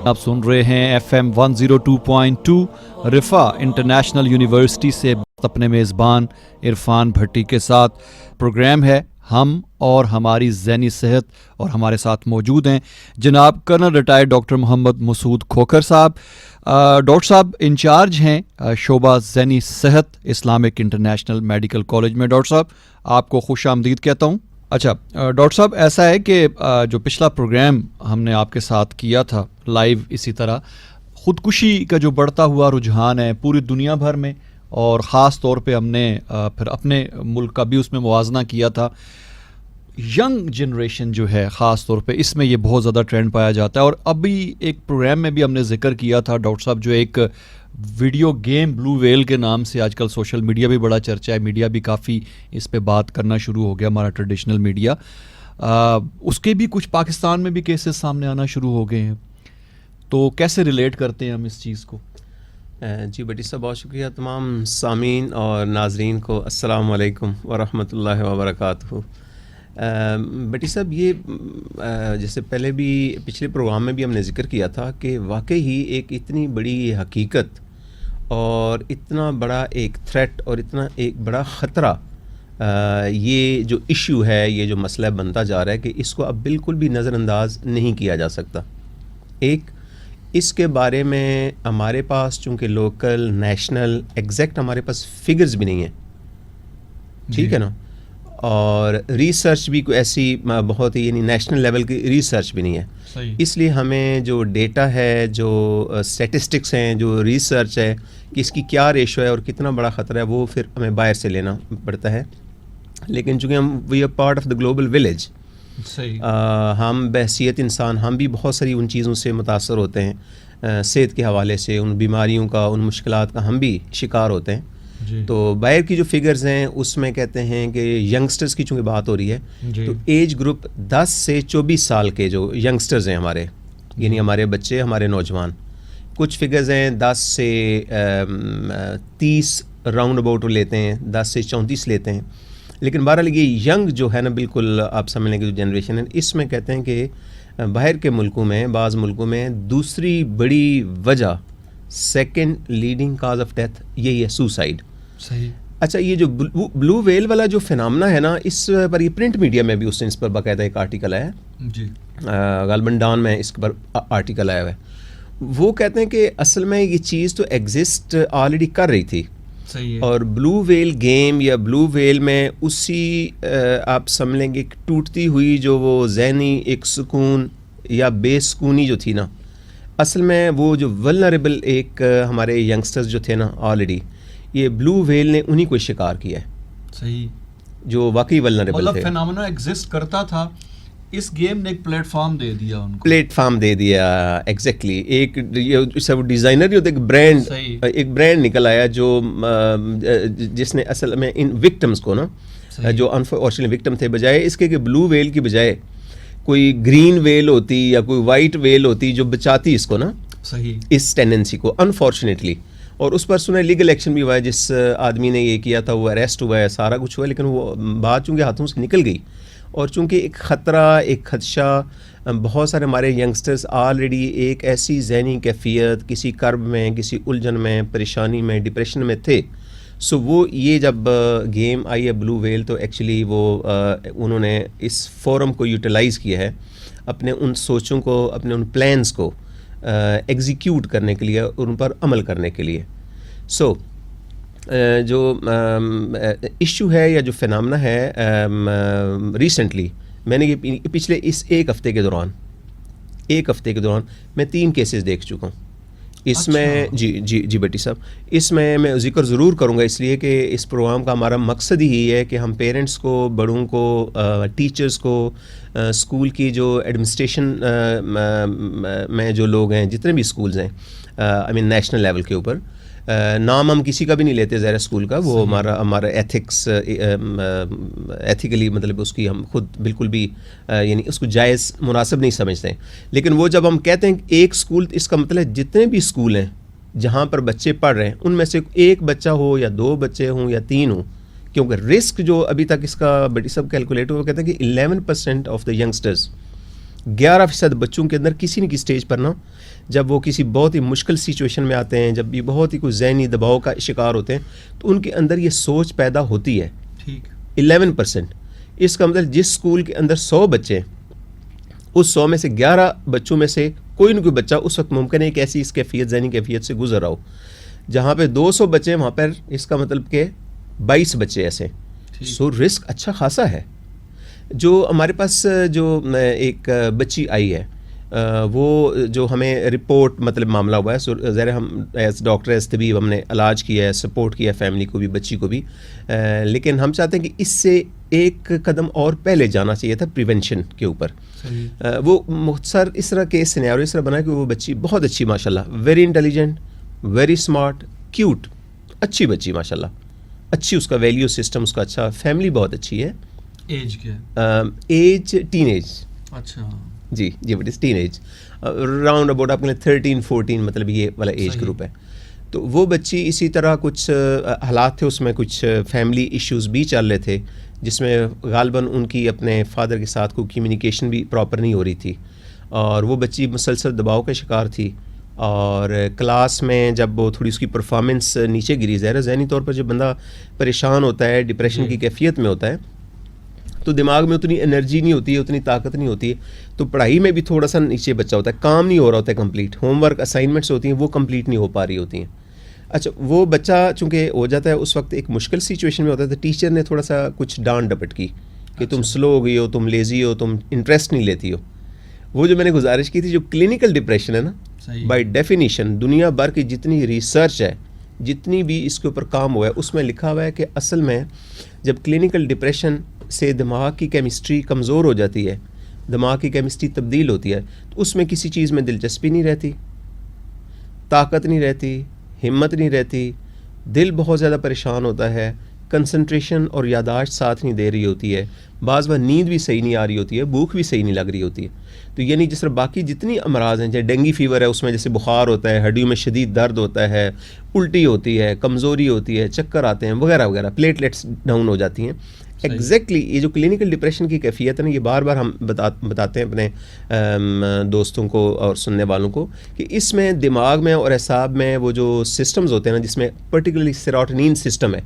آپ سن رہے ہیں FM 102.2 رفا انٹرنیشنل یونیورسٹی سے اپنے میزبان عرفان بھٹی کے ساتھ پروگرام ہے ہم اور ہماری ذہنی صحت، اور ہمارے ساتھ موجود ہیں جناب کرنل ریٹائرڈ ڈاکٹر محمد مسعود کھوکھر صاحب۔ ڈاکٹر صاحب انچارج ہیں شعبہ ذہنی صحت اسلامک انٹرنیشنل میڈیکل کالج میں۔ ڈاکٹر صاحب آپ کو خوش آمدید کہتا ہوں۔ اچھا ڈاکٹر صاحب، ایسا ہے کہ جو پچھلا پروگرام ہم نے آپ کے ساتھ کیا تھا لائیو، اسی طرح خودکشی کا جو بڑھتا ہوا رجحان ہے پوری دنیا بھر میں، اور خاص طور پہ ہم نے پھر اپنے ملک کا بھی اس میں موازنہ کیا تھا۔ ینگ جنریشن جو ہے خاص طور پہ اس میں یہ بہت زیادہ ٹرینڈ پایا جاتا ہے، اور ابھی ایک پروگرام میں بھی ہم نے ذکر کیا تھا ڈاکٹر صاحب، جو ایک ویڈیو گیم بلو ویل کے نام سے آج کل سوشل میڈیا بھی بڑا چرچا ہے، میڈیا بھی کافی اس پہ بات کرنا شروع ہو گیا، ہمارا ٹریڈیشنل میڈیا۔ اس کے بھی کچھ پاکستان میں بھی کیسز سامنے آنا شروع ہو گئے ہیں، تو کیسے ریلیٹ کرتے ہیں ہم اس چیز کو؟ جی بٹی صاحب بہت شکریہ۔ تمام سامعین اور ناظرین کو السلام علیکم ورحمۃ اللہ وبرکاتہ۔ بٹی صاحب، یہ جیسے پہلے بھی پچھلے پروگرام میں بھی ہم نے ذکر کیا تھا کہ واقعی ہی ایک اتنی بڑی حقیقت اور اتنا بڑا ایک تھریٹ اور اتنا ایک بڑا خطرہ یہ جو ایشو ہے، یہ جو مسئلہ بنتا جا رہا ہے کہ اس کو اب بالکل بھی نظر انداز نہیں کیا جا سکتا۔ ایک اس کے بارے میں ہمارے پاس چونکہ لوکل نیشنل ایگزیکٹ ہمارے پاس فگرز بھی نہیں ہیں، ٹھیک ہے نا، اور ریسرچ بھی کوئی ایسی بہت ہی یعنی نیشنل لیول کی ریسرچ بھی نہیں ہے۔ صحیح۔ اس لیے ہمیں جو ڈیٹا ہے، جو اسٹیٹسٹکس ہیں، جو ریسرچ ہے کہ اس کی کیا ریشو ہے اور کتنا بڑا خطرہ ہے، وہ پھر ہمیں باہر سے لینا پڑتا ہے۔ لیکن چونکہ ہم we are part of the global village, ہم بحیثیت انسان ہم بھی بہت ساری ان چیزوں سے متاثر ہوتے ہیں، صحت کے حوالے سے ان بیماریوں کا، ان مشکلات کا ہم بھی شکار ہوتے ہیں۔ جی۔ تو باہر کی جو فگرز ہیں اس میں کہتے ہیں کہ ینگسٹرز کی چونکہ بات ہو رہی ہے، جی، تو ایج گروپ 10 سے 24 سال کے جو ینگسٹرز ہیں ہمارے، یعنی ہمارے بچے، ہمارے نوجوان، کچھ فگرز ہیں 10 سے 30 راؤنڈ اباؤٹ لیتے ہیں، 10 سے 34 لیتے ہیں، لیکن بہرحال یہ ینگ جو ہے نا، بالکل آپ سمجھ لیں کہ جو جنریشن ہے، اس میں کہتے ہیں کہ باہر کے ملکوں میں، بعض ملکوں میں دوسری بڑی وجہ، second leading cause of death یہی ہے، سوسائڈ۔ صحیح۔ اچھا، یہ جو بلو ویل والا جو فینامنا ہے نا، اس پر یہ پرنٹ میڈیا میں بھی اس پر باقاعدہ ایک آرٹیکل آیا ہے، جی، غالباً ڈان میں اس پر آرٹیکل آیا ہوا ہے۔ وہ کہتے ہیں کہ اصل میں یہ چیز تو ایگزسٹ آلریڈی کر رہی تھی، اور بلو ویل گیم یا بلو ویل میں اسی آپ سمجھ لیں گے ٹوٹتی ہوئی جو وہ ذہنی ایک سکون یا بے سکونی جو تھی نا، اصل میں وہ جو ولنریبل ایک ہمارے ینگسٹرز جو تھے نا، آلریڈی یہ بلو ویل نے انہی کو شکار کیا ہے۔ صحیح۔ جو واقعی ولنریبل تھے، مطلب فینامنا ایگزسٹ کرتا تھا، اس گیم نے ایک پلیٹ فارم دے دیا ان کو، پلیٹ فارم دے دیا، ایگزیکٹلی۔ ایک سب ڈیزائنر جو ایک برانڈ نکل آیا جو جس نے اصل میں ان وکٹمز کو نا، جو انفارچونیٹلی وکٹم تھے، بجائے اس کے کہ بلو ویل کی بجائے کوئی گرین ویل ہوتی یا کوئی وائٹ ویل ہوتی جو بچاتی اس کو نا، صحیح، اس ٹینڈنسی کو، انفارچونیٹلی۔ اور اس پر سنا لیگل ایکشن بھی ہوا ہے، جس آدمی نے یہ کیا تھا وہ اریسٹ ہوا ہے، سارا کچھ ہوا ہے، لیکن وہ بات چونکہ ہاتھوں سے نکل گئی، اور چونکہ ایک خطرہ، ایک خدشہ، بہت سارے ہمارے ینگسٹرز آلریڈی ایک ایسی ذہنی کیفیت، کسی کرب میں، کسی الجھن میں، پریشانی میں، ڈپریشن میں تھے، سو وہ یہ جب گیم آئی ہے بلو ویل، تو ایکچولی وہ انہوں نے اس فورم کو یوٹیلائز کیا ہے اپنے ان سوچوں کو، اپنے ان پلانز کو ایگزیکیوٹ کرنے کے لیے، ان پر عمل کرنے کے لیے۔ سو جو ایشو ہے یا جو فینامنا ہے، ریسنٹلی میں نے یہ پچھلے اس ایک ہفتے کے دوران میں 3 کیسز دیکھ چکا ہوں اس میں۔ جی بٹی صاحب، اس میں ذکر ضرور کروں گا، اس لیے کہ اس پروگرام کا ہمارا مقصد ہی ہے کہ ہم پیرنٹس کو، بڑوں کو، ٹیچرز کو، اسکول کی جو ایڈمنسٹریشن میں جو لوگ ہیں، جتنے بھی اسکولز ہیں، آئی مین نیشنل لیول کے اوپر، نام ہم کسی کا بھی نہیں لیتے ظاہر اسکول کا، وہ ہمارا ایتھکس، ایتھیکلی مطلب اس کی ہم خود بالکل بھی یعنی اس کو جائز مناسب نہیں سمجھتے ہیں، لیکن وہ جب ہم کہتے ہیں کہ ایک اسکول، اس کا مطلب جتنے بھی اسکول ہیں جہاں پر بچے پڑھ رہے ہیں، ان میں سے ایک بچہ ہو یا 2 بچے ہوں یا 3 ہوں، کیونکہ رسک جو ابھی تک اس کا بڑی سب کیلکولیٹ ہو، وہ کہتے ہیں کہ 11% آف دا ینگسٹرز 11% بچوں کے اندر کسی نہ کسی اسٹیج پر نا جب وہ کسی بہت ہی مشکل سچویشن میں آتے ہیں, جب بھی بہت ہی کوئی ذہنی دباؤ کا شکار ہوتے ہیں, تو ان کے اندر یہ سوچ پیدا ہوتی ہے. ٹھیک 11%. اس کا مطلب جس اسکول کے اندر 100 بچے ہیں, اس 100 میں سے 11 بچوں میں سے کوئی نہ کوئی بچہ اس وقت ممکن ہے کہ ایسی اس کیفیت ذہنی کیفیت سے گزر رہا ہو. جہاں پہ 200 بچے ہیں وہاں پر اس کا مطلب کہ 22 بچے ایسے. سو رسک اچھا خاصا ہے. جو ہمارے پاس جو ایک بچی آئی ہے, وہ جو ہمیں رپورٹ مطلب معاملہ ہوا ہے, ظاہر ہم ایز ڈاکٹر ایز طبیب ہم نے علاج کیا ہے, سپورٹ کیا ہے فیملی کو بھی بچی کو بھی, لیکن ہم چاہتے ہیں کہ اس سے ایک قدم اور پہلے جانا چاہیے تھا پریونشن کے اوپر. وہ مختصر اس طرح کے سینیریو اس طرح بنا کہ وہ بچی بہت اچھی ماشاءاللہ, very intelligent, very smart, cute, اچھی بچی ماشاءاللہ, اچھی اس کا ویلیو سسٹم اس کا اچھا, فیملی بہت اچھی ہے. ایج کیا؟ ایج ٹین ایج. اچھا جی but is teenage, round about آپ کے 13-14 مطلب یہ والا ایج گروپ ہے. تو وہ بچی اسی طرح کچھ حالات تھے اس میں, کچھ فیملی ایشوز بھی چل رہے تھے جس میں غالباً ان کی اپنے فادر کے ساتھ کوئی کمیونیکیشن بھی پراپر نہیں ہو رہی تھی, اور وہ بچی مسلسل دباؤ کا شکار تھی. اور کلاس میں جب وہ تھوڑی اس کی پرفارمنس نیچے گری, ظاہر ذہنی طور پر جب بندہ پریشان ہوتا ہے, ڈپریشن کی کیفیت میں ہوتا ہے, تو دماغ میں اتنی انرجی نہیں ہوتی ہے, اتنی طاقت نہیں ہوتی ہے, تو پڑھائی میں بھی تھوڑا سا نیچے بچہ ہوتا ہے, کام نہیں ہو رہا ہوتا ہے کمپلیٹ, ہوم ورک اسائنمنٹس ہوتی ہیں وہ کمپلیٹ نہیں ہو پا رہی ہوتی ہیں. اچھا وہ بچہ چونکہ ہو جاتا ہے اس وقت ایک مشکل سچویشن میں ہوتا ہے, تو ٹیچر نے تھوڑا سا کچھ ڈانٹ ڈپٹ کی کہ تم سلو ہو گئی ہو, تم لیزی ہو, تم انٹرسٹ نہیں لیتی ہو. وہ جو میں نے گزارش کی تھی, جو کلینکل ڈپریشن ہے نا, بائی ڈیفینیشن دنیا بھر کی جتنی ریسرچ ہے, جتنی بھی اس کے اوپر کام ہوا ہے, اس میں لکھا ہوا ہے کہ اصل میں جب کلینکل ڈپریشن سے دماغ کی کیمسٹری کمزور ہو جاتی ہے, دماغ کی کیمسٹری تبدیل ہوتی ہے, تو اس میں کسی چیز میں دلچسپی نہیں رہتی, طاقت نہیں رہتی, ہمت نہیں رہتی, دل بہت زیادہ پریشان ہوتا ہے, کنسنٹریشن اور یاداشت ساتھ نہیں دے رہی ہوتی ہے, بعض بار نیند بھی صحیح نہیں آ رہی ہوتی ہے, بھوک بھی صحیح نہیں لگ رہی ہوتی ہے. تو یعنی جس طرح باقی جتنی امراض ہیں, جیسے ڈینگی فیور ہے, اس میں جیسے بخار ہوتا ہے, ہڈیوں میں شدید درد ہوتا ہے, الٹی ہوتی ہے, کمزوری ہوتی ہے, چکر آتے ہیں وغیرہ وغیرہ, پلیٹلیٹس ڈاؤن ہو جاتی ہیں. ایگزیکٹلی یہ جو کلینکل ڈپریشن کی کیفیت ہے نا, یہ بار بار ہم بتاتے ہیں اپنے دوستوں کو اور سننے والوں کو کہ اس میں دماغ میں اور اعصاب میں وہ جو سسٹمز ہوتے ہیں نا, جس میں پرٹیکولرلی سیروٹونین سسٹم ہے,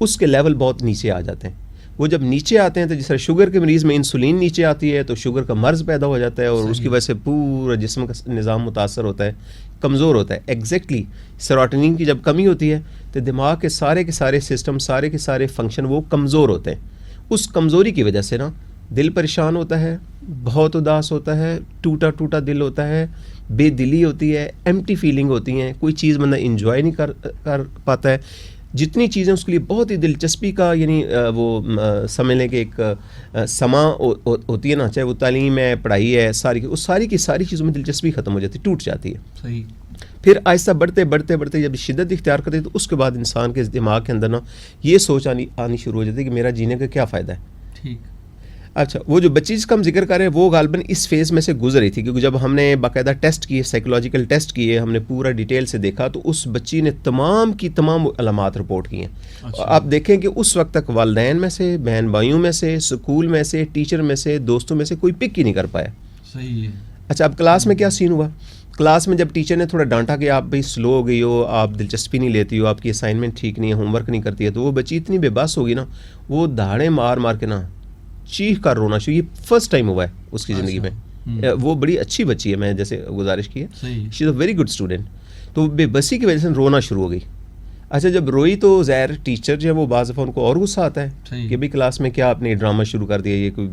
اس کے لیول بہت نیچے آ جاتے ہیں. وہ جب نیچے آتے ہیں تو جس طرح شوگر کے مریض میں انسولین نیچے آتی ہے تو شوگر کا مرض پیدا ہو جاتا ہے, اور اس کی وجہ سے پورا جسم کا نظام متاثر ہوتا ہے, کمزور ہوتا ہے. ایگزیکٹلی سیروٹونین کی جب کمی ہوتی ہے تو دماغ کے سارے سسٹم, سارے کے سارے فنکشن وہ کمزور ہوتے ہیں. اس کمزوری کی وجہ سے نا دل پریشان ہوتا ہے, بہت اداس ہوتا ہے, ٹوٹا ٹوٹا دل ہوتا ہے, بے دلی ہوتی ہے, ایمٹی فیلنگ ہوتی ہیں, کوئی چیز بندہ انجوائے نہیں کر پاتا ہے. جتنی چیزیں اس کے لیے بہت ہی دلچسپی کا یعنی وہ سمجھ لیں کہ ایک سما ہوتی ہے نا, چاہے وہ تعلیم ہے, پڑھائی ہے, ساری کی ساری چیزوں میں دلچسپی ختم ہو جاتی ہے, ٹوٹ جاتی ہے. صحیح. پھر آہستہ بڑھتے جب شدت اختیار کرتے ہیں تو اس کے بعد انسان کے دماغ کے اندر نا یہ سوچ آنی شروع ہو جاتی ہے کہ میرا جینے کا کیا فائدہ ہے. ٹھیک. اچھا وہ جو بچی جس کا ہم ذکر کر رہے ہیں وہ غالباً اس فیز میں سے گزر رہی تھی, کیونکہ جب ہم نے باقاعدہ ٹیسٹ کیے, سائیکولوجیکل ٹیسٹ کیے, ہم نے پورا ڈیٹیل سے دیکھا, تو اس بچی نے تمام کی تمام علامات رپورٹ کی ہیں. آپ دیکھیں کہ اس وقت تک والدین میں سے, بہن بھائیوں میں سے, اسکول میں سے, ٹیچر میں سے, دوستوں میں سے کوئی پک ہی نہیں کر پایا. صحیح ہے. اچھا اب کلاس میں کیا سین ہوا, کلاس میں جب ٹیچر نے تھوڑا ڈانٹا کہ آپ بھائی سلو ہو گئی ہو, آپ دلچسپی نہیں لیتی ہو, آپ کی اسائنمنٹ ٹھیک نہیں ہے, ہوم ورک نہیں کرتی ہے, تو وہ بچی اتنی بے بس ہوگی نا, وہ دہاڑے مار کے نا چیخ کر رونا شروع. یہ فرسٹ ٹائم ہوا ہے اس کی زندگی میں. وہ بڑی اچھی بچی ہے, میں جیسے گزارش کی ہے, شی از اے ویری گڈ اسٹوڈنٹ. تو بے بسی کی وجہ سے رونا شروع ہو گئی. اچھا جب روئی تو ظاہر ٹیچر جو ہے وہ بعض دفعہ ان کو اور غصہ آتا ہے کہ بھائی کلاس میں کیا آپ نے ڈرامہ شروع کر دیا, یہ کوئی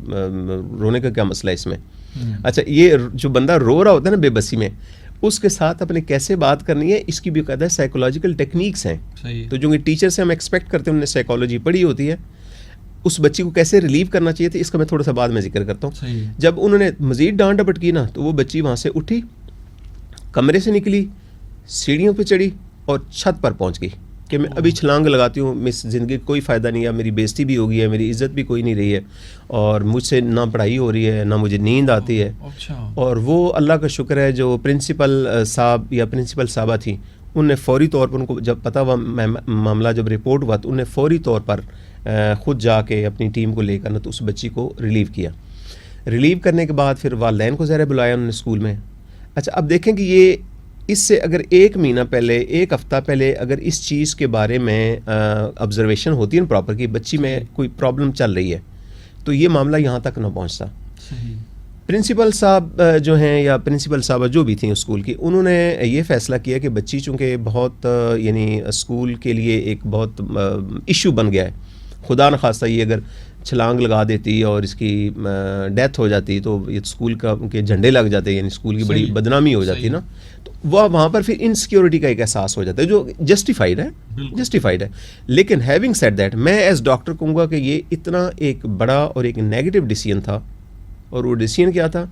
رونے کا کیا مسئلہ ہے اس میں. اچھا یہ جو بندہ رو رہا ہوتا ہے نا بے بسی میں, اس کے ساتھ اپنے کیسے بات کرنی ہے, اس کی بھی قاعدہ سائیکولوجیکل ٹیکنیکس ہیں. تو جو کہ ٹیچر سے ہم ایکسپیکٹ کرتے ہیں, انہوں نے سائیکالوجی پڑھی ہوتی ہے, اس بچی کو کیسے ریلیو کرنا چاہیے تھا اس کا میں تھوڑا سا بعد میں ذکر کرتا ہوں. جب انہوں نے مزید ڈانٹ ڈپٹ کی نا, تو وہ بچی وہاں سے اٹھی, کمرے سے نکلی, سیڑھیوں پہ چڑھی اور چھت پر پہنچ گئی کہ میں ابھی چھلانگ لگاتی ہوں, مس زندگی کوئی فائدہ نہیں ہے, میری بےزتی بھی ہو گئی ہے, میری عزت بھی کوئی نہیں رہی ہے, اور مجھ سے نہ پڑھائی ہو رہی ہے, نہ مجھے نیند آتی ہے. اور وہ اللہ کا شکر ہے جو پرنسپل صاحب یا پرنسپل صاحبہ تھیں, انہوں نے فوری طور پر, ان کو جب پتہ ہوا معاملہ جب رپورٹ ہوا, تو انہوں نے فوری طور پر خود جا کے اپنی ٹیم کو لے کر نا تو اس بچی کو ریلیو کیا. ریلیو کرنے کے بعد پھر والدین کو ظاہر بلایا انہوں نے اسکول میں. اچھا اب دیکھیں کہ یہ اس سے اگر 1 مہینہ پہلے 1 ہفتہ پہلے اگر اس چیز کے بارے میں آبزرویشن ہوتی ہے نا پراپر کہ بچی میں کوئی پرابلم چل رہی ہے تو یہ معاملہ یہاں تک نہ پہنچتا. پرنسپل صاحب جو ہیں یا پرنسپل صاحبہ جو بھی تھیں اسکول کی, انہوں نے یہ فیصلہ کیا کہ بچی چونکہ بہت یعنی اسکول کے لیے ایک بہت ایشو بن گیا ہے, خدا نخواستہ یہ اگر چھلانگ لگا دیتی اور اس کی ڈیتھ ہو جاتی تو یہ اسکول کے جھنڈے لگ جاتے, یعنی اسکول کی بڑی بدنامی ہو جاتی نا, تو وہ وہاں پر پھر انسیکیورٹی کا ایک احساس ہو جاتا ہے جو جسٹیفائڈ ہے. لیکن ہیونگ سیڈ دیٹ, میں ایز ڈاکٹر کہوں گا کہ یہ اتنا ایک بڑا اور ایک نیگیٹو ڈیسیژن تھا, اور وہ ڈیسیژن کیا تھا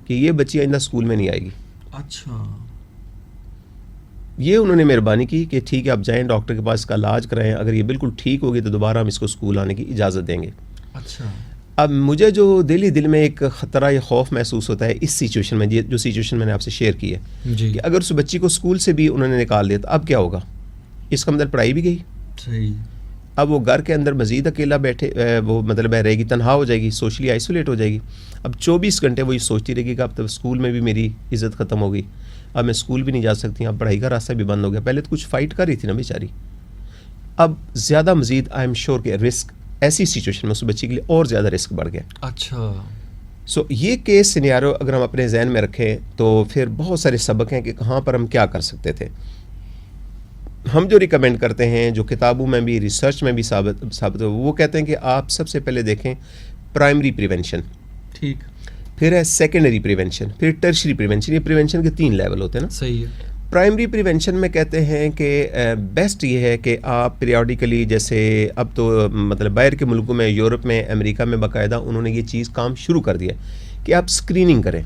کہ یہ بچی آئندہ اسکول میں نہیں آئے گی. اچھا, یہ انہوں نے مہربانی کی کہ ٹھیک ہے آپ جائیں ڈاکٹر کے پاس اس کا علاج کرائیں, اگر یہ بالکل ٹھیک ہوگی تو دوبارہ ہم اس کو اسکول آنے کی اجازت دیں گے. اچھا, اب مجھے جو دل میں ایک خطرہ یا خوف محسوس ہوتا ہے اس سچویشن میں, جو سچویشن میں نے آپ سے شیئر کی ہے کہ اگر اس بچی کو اسکول سے بھی انہوں نے نکال دیا تو اب کیا ہوگا؟ اس کا مطلب پڑھائی بھی گئی. صحیح. اب وہ گھر کے اندر مزید اکیلا بیٹھے وہ مطلب رہے گی, تنہا ہو جائے گی, سوشلی آئسولیٹ ہو جائے گی. اب 24 گھنٹے وہ یہ سوچتی رہے گی کہ اب تو اسکول میں بھی میری عزت ختم ہو گئی, اب میں اسکول بھی نہیں جا سکتی, اب پڑھائی کا راستہ بھی بند ہو گیا. پہلے تو کچھ فائٹ کر رہی تھی نا بیچاری, اب زیادہ مزید آئی ایم شیور کہ رسک ایسی سچویشن میں اس بچی کے لیے اور زیادہ رسک بڑھ گیا. اچھا, سو یہ کیس سینیریو اگر ہم اپنے ذہن میں رکھیں تو پھر بہت سارے سبق ہیں کہ کہاں پر ہم کیا کر سکتے تھے. ہم جو ریکمینڈ کرتے ہیں, جو کتابوں میں بھی ریسرچ میں بھی ثابت ہو, وہ کہتے ہیں کہ آپ سب سے پہلے دیکھیں پرائمری پریونشن, ٹھیک, پھر ہے سیکنڈری پریونشن, پھر ٹرشری پریونشن. یہ پریونشن کے 3 لیول ہوتے ہیں نا. صحیح ہے. پرائمری پریونشن میں کہتے ہیں کہ بیسٹ یہ ہے کہ آپ پیریوڈیکلی, جیسے اب تو مطلب باہر کے ملکوں میں, یورپ میں, امریکہ میں باقاعدہ انہوں نے یہ چیز کام شروع کر دیا کہ آپ اسکریننگ کریں.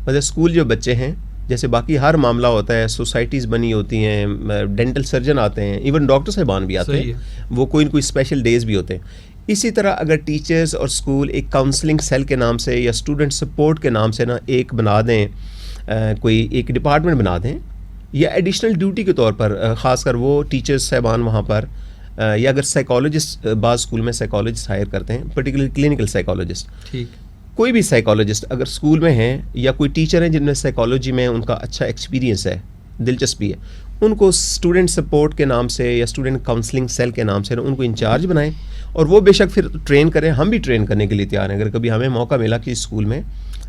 مطلب اسکول جو بچے ہیں, جیسے باقی ہر معاملہ ہوتا ہے, سوسائٹیز بنی ہوتی ہیں, ڈینٹل سرجن آتے ہیں, ایون ڈاکٹر صاحبان بھی آتے ہیں, وہ کوئی نہ کوئی اسپیشل ڈیز بھی ہوتے ہیں. اسی طرح اگر ٹیچرز اور اسکول ایک کاؤنسلنگ سیل کے نام سے یا اسٹوڈنٹ سپورٹ کے نام سے نا ایک بنا دیں, کوئی ایک ڈپارٹمنٹ بنا دیں, یا ایڈیشنل ڈیوٹی کے طور پر خاص کر وہ ٹیچرز صاحبان وہاں پر, یا اگر سائیکالوجسٹ, بعض اسکول میں سائیکالوجسٹ ہائر کرتے ہیں, پرٹیکولرلی کلینکل سائیکالوجسٹ, ٹھیک, کوئی بھی سائیکالوجسٹ اگر اسکول میں ہیں یا کوئی ٹیچر ہیں جن میں سائیکالوجی میں ان کا اچھا ایکسپیرینس ہے, دلچسپی ہے, ان کو اسٹوڈنٹ سپورٹ کے نام سے یا اسٹوڈنٹ کاؤنسلنگ سیل کے نام سے ان کو انچارج بنائیں, اور وہ بے شک پھر ٹرین کریں. ہم بھی ٹرین کرنے کے لیے تیار ہیں, اگر کبھی ہمیں موقع ملا کہ اسکول میں,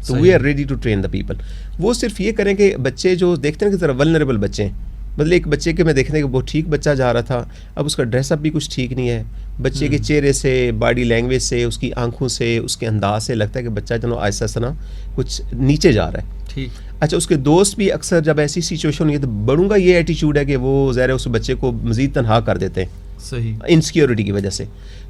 تو we are ready to train the people. وہ صرف یہ کریں کہ بچے جو دیکھتے ہیں کہ ذرا ولنریبل بچے ہیں, مطلب ایک بچے کے میں دیکھنے کہ وہ ٹھیک بچہ جا رہا تھا, اب اس کا ڈریس اپ بھی کچھ ٹھیک نہیں ہے, بچے کے چہرے سے, باڈی لینگویج سے, اس کی آنکھوں سے, اس کے انداز سے لگتا ہے کہ بچہ جو آہستہ آہستہ نا کچھ نیچے جا رہا ہے. ٹھیک. اچھا, اس کے دوست بھی اکثر جب ایسی سچویشن ہوئی ہے تو بڑوں کا یہ ایٹیچیوڈ ہے کہ وہ ظاہر ہے اس بچے کو مزید تنہا کر دیتے ہیں. صحیح. انسیکیورٹی کی وجہ سے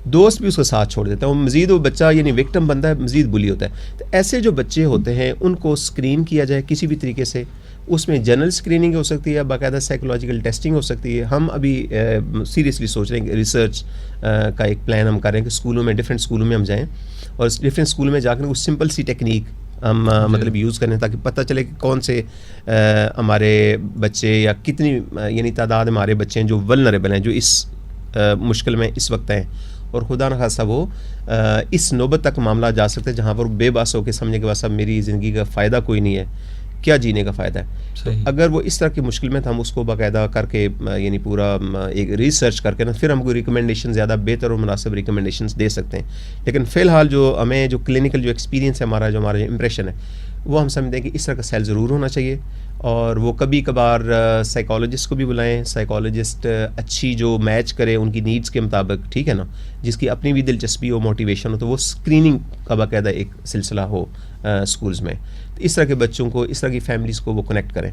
دوست بھی اس کا ساتھ چھوڑ دیتا ہے, وہ مزید وہ بچہ یعنی وکٹم بنتا ہے, مزید بلی ہوتا ہے. تو ایسے جو بچے ہوتے ہیں ان کو اسکرین کیا جائے کسی بھی طریقے سے. اس میں جنرل اسکریننگ ہو سکتی ہے, باقاعدہ سائیکولوجیکل ٹیسٹنگ ہو سکتی ہے. ہم ابھی سیریسلی سوچ رہے ہیں کہ ریسرچ کا ایک پلان ہم کر رہے ہیں کہ اسکولوں میں, ڈفرینٹ اسکولوں میں ہم جائیں اور ڈفرینٹ اسکولوں میں جا کر کچھ سمپل سی ٹیکنیک ہم مطلب یوز کریں تاکہ پتہ چلے کہ کون سے ہمارے بچے یا کتنی یعنی تعداد ہمارے بچے ہیں جو ولنریبل ہیں, جو اس مشکل میں اس وقت ہیں, اور خدا نخواستہ وہ اس نوبت تک معاملہ جا سکتے ہیں جہاں پر بے بس ہو کے سمجھے کہ بس اب میری زندگی کا فائدہ کوئی نہیں ہے, کیا جینے کا فائدہ ہے. تو اگر وہ اس طرح کی مشکل میں تو ہم اس کو باقاعدہ کر کے یعنی پورا ایک ریسرچ کر کے نا پھر ہم کو ریکمنڈیشن زیادہ بہتر اور مناسب ریکمنڈیشنز دے سکتے ہیں. لیکن فی الحال جو ہمیں جو کلینکل جو ایکسپیرینس ہے ہمارا, جو ہمارا امپریشن ہے, وہ ہم سمجھتے ہیں کہ اس طرح کا سیل ضرور ہونا چاہیے. اور وہ کبھی کبھار سائیکالوجسٹ کو بھی بلائیں, سائیکالوجسٹ اچھی جو میچ کرے ان کی نیڈس کے مطابق, ٹھیک ہے نا, جس کی اپنی بھی دلچسپی ہو, موٹیویشن ہو, تو وہ اسکریننگ کا باقاعدہ ایک سلسلہ ہو اسکولز میں. اس طرح کے بچوں کو, اس طرح کی فیملیز کو وہ کنیکٹ کریں.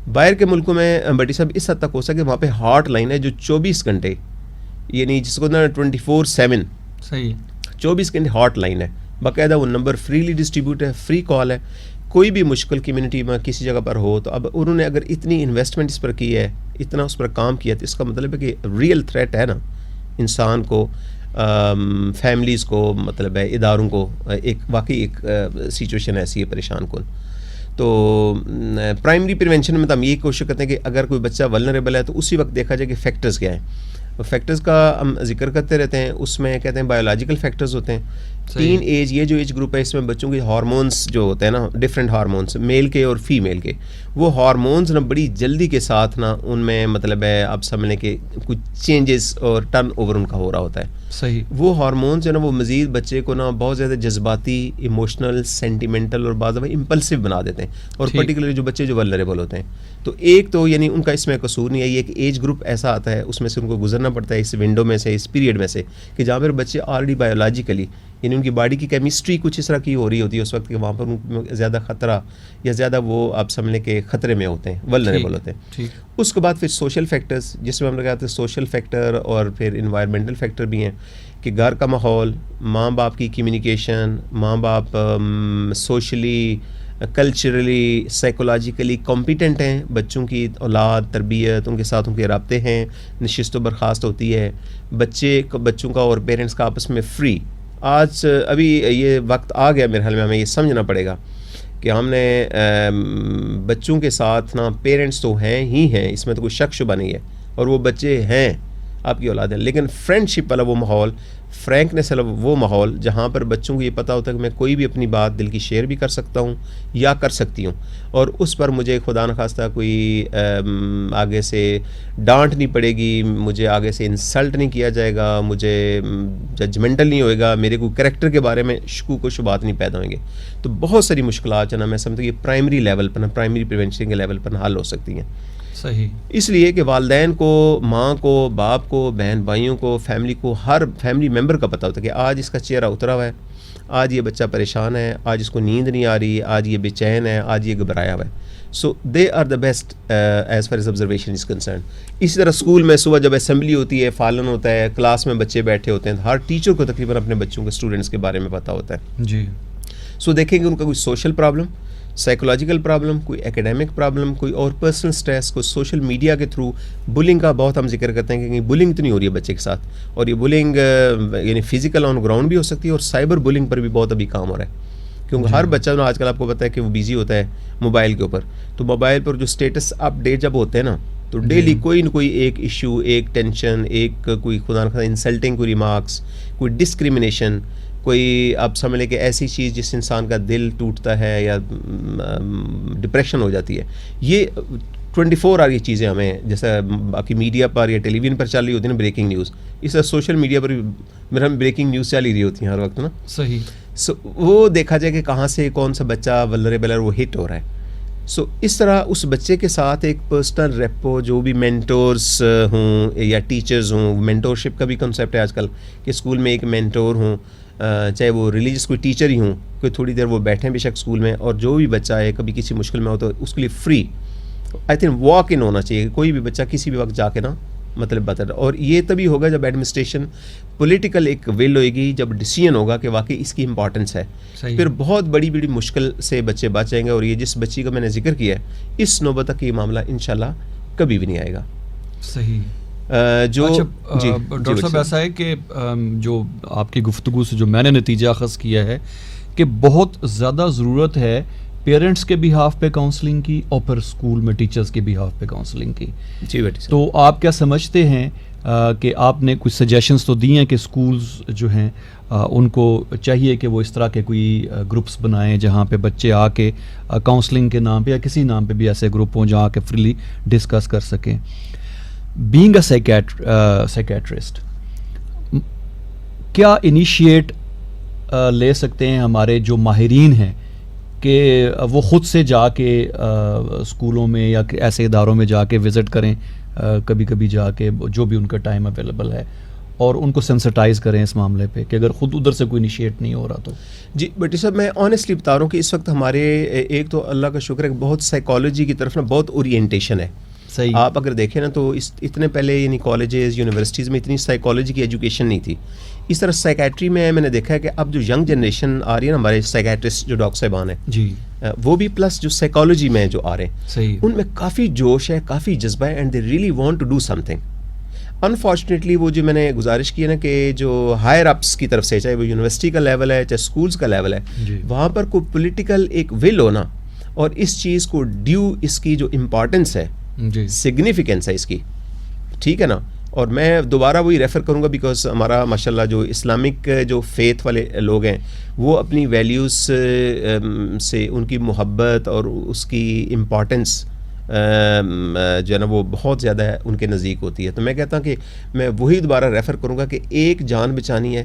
باہر کے ملکوں میں بٹی صاحب اس حد تک ہو سکے وہاں پہ ہاٹ لائن ہے جو 24 گھنٹے یعنی جس کو نا 24/7, صحیح, 24 گھنٹے ہاٹ لائن ہے باقاعدہ. وہ نمبر فریلی ڈسٹریبیوٹ ہے, فری کال ہے. کوئی بھی مشکل کمیونٹی میں کسی جگہ پر ہو تو اب انہوں نے اگر اتنی انویسٹمنٹ اس پر کی ہے, اتنا اس پر کام کیا, تو اس کا مطلب ہے کہ ریئل تھریٹ ہے نا انسان کو, فیملیز کو, مطلب ہے اداروں کو, ایک واقعی ایک سچویشن ایسی ہے پریشان کن. تو پرائمری پریونشن میں تو ہم یہ کوشش کرتے ہیں کہ اگر کوئی بچہ ولنریبل ہے تو اسی وقت دیکھا جائے کہ فیکٹرز کیا ہیں. فیکٹرز کا ہم ذکر کرتے رہتے ہیں, اس میں کہتے ہیں بایولوجیکل فیکٹرز ہوتے ہیں, تین ایج، یہ جو ایج گروپ ہے اس میں بچوں کے ہارمونس جو ہوتے ہیں نا، ڈفرینٹ ہارمونس میل کے اور فیمیل کے، وہ ہارمونس نا بڑی جلدی کے ساتھ نا ان میں مطلب ہے آپ سمجھ لیں کہ کچھ چینجز اور ٹرن اوور ان کا ہو رہا ہوتا ہے. صحیح. وہ ہارمونس جو ہے نا وہ مزید بچے کو نا بہت زیادہ جذباتی، ایموشنل، سینٹیمنٹل اور بعض دفعہ امپلسو بنا دیتے ہیں، اور پرٹیکولرلی جو بچے جو ولنریبل ہوتے ہیں. تو ایک تو یعنی ان کا اس میں قصور نہیں ہے، یہ ایک ایج گروپ ایسا آتا ہے اس میں سے ان کو گزرنا پڑتا ہے اس ونڈو میں سے، اس پیریڈ میں سے، کہ جہاں پر بچے آلریڈی بایولوجیکلی یعنی ان کی باڈی کی کیمسٹری کچھ اس طرح کی ہو رہی ہوتی ہے اس وقت کہ وہاں پر ان میں زیادہ خطرہ یا زیادہ وہ آپ سمجھ لیں کہ خطرے میں ہوتے ہیں، ولنریبل ہوتے ہیں. اس کے بعد پھر سوشل فیکٹرز، جس میں ہم لوگ کہتے ہیں سوشل فیکٹر اور پھر انوائرمنٹل فیکٹر بھی ہیں، کہ گھر کا ماحول، ماں باپ کی کمیونیکیشن، ماں باپ سوشلی، کلچرلی، سائیکولوجیکلی کمپیٹنٹ ہیں، بچوں کی اولاد، تربیت، ان کے ساتھ ان کے رابطے ہیں، نشست و برخاست ہوتی ہے، بچوں کا اور پیرنٹس کا آپس میں فری. آج ابھی یہ وقت آ گیا میرے خیال میں ہمیں یہ سمجھنا پڑے گا کہ ہم نے بچوں کے ساتھ نا پیرنٹس تو ہیں ہی ہیں، اس میں تو کوئی شک شبہ نہیں ہے، اور وہ بچے ہیں آپ کی اولاد ہے، لیکن فرینڈ شپ والا وہ ماحول، فرینکنیس والا وہ ماحول جہاں پر بچوں کو یہ پتہ ہوتا ہے کہ میں کوئی بھی اپنی بات دل کی شیئر بھی کر سکتا ہوں یا کر سکتی ہوں، اور اس پر مجھے خدا نخواستہ کوئی آگے سے ڈانٹ نہیں پڑے گی، مجھے آگے سے انسلٹ نہیں کیا جائے گا، مجھے ججمنٹل نہیں ہوئے گا، میرے کوئی کریکٹر کے بارے میں شکوک و شبہات نہیں پیدا ہوئیں گے. تو بہت ساری مشکلات جو نا میں سمجھتا ہوں یہ پرائمری لیول پر، پرائمری پریونشن کے لیول پر حل ہو سکتی ہیں. صحیح. اس لیے کہ والدین کو، ماں کو، باپ کو، بہن بھائیوں کو، فیملی کو، ہر فیملی ممبر کا پتہ ہوتا ہے کہ آج اس کا چہرہ اترا ہوا ہے، آج یہ بچہ پریشان ہے، آج اس کو نیند نہیں آ رہی، آج یہ بے چین ہے، آج یہ گھبرایا ہوا ہے. So they are the best as far as observation is concern. اسی طرح اسکول میں صبح جب اسمبلی ہوتی ہے، فالن ہوتا ہے، کلاس میں بچے بیٹھے ہوتے ہیں، ہر ٹیچر کو تقریباً اپنے بچوں کے اسٹوڈنٹس کے بارے میں پتہ ہوتا ہے. جی. سو دیکھیں گے ان کا کوئی سوشل پرابلم، سائیکولوجیکل پرابلم، کوئی ایکیڈیمک پرابلم، کوئی اور پرسنل سٹریس، کوئی سوشل میڈیا کے تھرو بلنگ کا بہت ہم ذکر کرتے ہیں کہ بلنگ اتنی ہو رہی ہے بچے کے ساتھ، اور یہ بلنگ یعنی فزیکل آن گراؤنڈ بھی ہو سکتی ہے، اور سائبر بلنگ پر بھی بہت ابھی کام ہو رہا ہے، کیونکہ ہر بچہ نا آج کل آپ کو پتہ ہے کہ وہ بیزی ہوتا ہے موبائل کے اوپر. تو موبائل پر جو اسٹیٹس اپ ڈیٹ جب ہوتے ہیں نا، تو ڈیلی کوئی نہ کوئی ایک ایشو، ایک ٹینشن، ایک کوئی خدا نخواستہ انسلٹنگ کوئی ریمارکس، کوئی ڈسکریمنیشن، کوئی آپ سمجھ لیں کہ ایسی چیز جس انسان کا دل ٹوٹتا ہے یا ڈپریشن ہو جاتی ہے. یہ 24 آور یہ چیزیں ہمیں جیسا باقی میڈیا پر یا ٹیلی ویژن پر چل رہی ہوتی ہیں نا بریکنگ نیوز، اس طرح سوشل میڈیا پر بھی میرا بریکنگ نیوز چل ہی رہی ہوتی ہیں ہر وقت نا. صحیح. سو وہ دیکھا جائے کہ کہاں سے کون سا بچہ ولنریبل ہے وہ ہٹ ہو رہا ہے. سو اس طرح اس بچے کے ساتھ ایک پرسنل ریپو، جو بھی مینٹورز ہوں یا ٹیچرز ہوں، مینٹورشپ کا بھی کنسیپٹ ہے آج کل کہ اسکول میں ایک مینٹور ہوں، چاہے وہ ریلیجس کوئی ٹیچر ہی ہوں، کوئی تھوڑی دیر وہ بیٹھیں بے شک اسکول میں، اور جو بھی بچہ ہے کبھی کسی مشکل میں ہو تو اس کے لیے free I think walk in ہونا چاہیے. کوئی بھی بچہ کسی بھی وقت جا کے نا مطلب بتا، اور یہ تبھی ہوگا جب ایڈمنسٹریشن پولیٹیکل ایک ول ہوئے گی، جب ڈیسیژن ہوگا کہ واقعی اس کی امپورٹنس ہے. پھر بہت بڑی بڑی مشکل سے بچے بچ جائیں گے، اور یہ جس بچی کا میں نے ذکر کیا ہے اس نوبت تک یہ معاملہ انشاءاللہ کبھی بھی نہیں آئے گا. صحیح. جو ڈاکٹر صاحب ایسا ہے کہ جو آپ کی گفتگو سے جو میں نے نتیجہ اخذ کیا ہے کہ بہت زیادہ ضرورت ہے پیرنٹس کے بھی ہاف پہ کاؤنسلنگ کی، اور پھر اسکول میں ٹیچرز کے بھی ہاف پہ کاؤنسلنگ کی. جی بیٹی. تو آپ کیا سمجھتے ہیں کہ آپ نے کچھ سجیشنز تو دی ہیں کہ اسکولز جو ہیں ان کو چاہیے کہ وہ اس طرح کے کوئی گروپس بنائیں جہاں پہ بچے آ کے کاؤنسلنگ کے نام پہ یا کسی نام پہ بھی ایسے گروپ ہوں جہاں آ کے فریلی ڈسکس کر سکیں. بینگ اے سائیکیٹرسٹ کیا انیشیٹ لے سکتے ہیں ہمارے جو ماہرین ہیں کہ وہ خود سے جا کے اسکولوں میں یا ایسے اداروں میں جا کے وزٹ کریں، کبھی کبھی جا کے جو بھی ان کا ٹائم اویلیبل ہے، اور ان کو سینسٹائز کریں اس معاملے پہ کہ اگر خود ادھر سے کوئی انیشیٹ نہیں ہو رہا تو؟ جی بیٹی صاحب، میں آنیسٹلی بتا رہا ہوں کہ اس وقت ہمارے ایک تو اللہ کا شکر ہے کہ بہت سائیکالوجی کی طرف نا بہت اورینٹیشن ہے. صحیح. آپ اگر دیکھیں نا تو اتنے پہلے یعنی کالجز یونیورسٹیز میں اتنی سائیکالوجی کی ایجوکیشن نہیں تھی. اس طرح سائیکیٹری میں نے دیکھا ہے کہ اب جو ینگ جنریشن آ رہی ہے نا، ہمارے سائیکیٹرسٹ جو ڈاکٹر صاحبان ہیں جی، وہ بھی پلس جو سائیکالوجی میں جو آ رہے ہیں، صحیح، ان میں کافی جوش ہے، کافی جذبہ ہے، and they really want to do something. Unfortunately وہ جو میں نے گزارش کی ہے نا کہ جو ہائر اپس کی طرف سے، چاہے وہ یونیورسٹی کا لیول ہے چاہے اسکولس کا لیول ہے، وہاں پر کوئی پولیٹیکل ایک ول ہونا، اور اس چیز کو ڈیو اس کی جو امپورٹنس ہے، سگنیفیکینس ہے اس کی، ٹھیک ہے نا، اور میں دوبارہ وہی ریفر کروں گا بیکاز ہمارا ماشاءاللہ جو اسلامک جو فیتھ والے لوگ ہیں وہ اپنی ویلیوز سے ان کی محبت اور اس کی امپورٹنس جو ہے نا وہ بہت زیادہ ہے ان کے نزدیک ہوتی ہے. تو میں کہتا ہوں کہ میں وہی دوبارہ ریفر کروں گا کہ ایک جان بچانی ہے,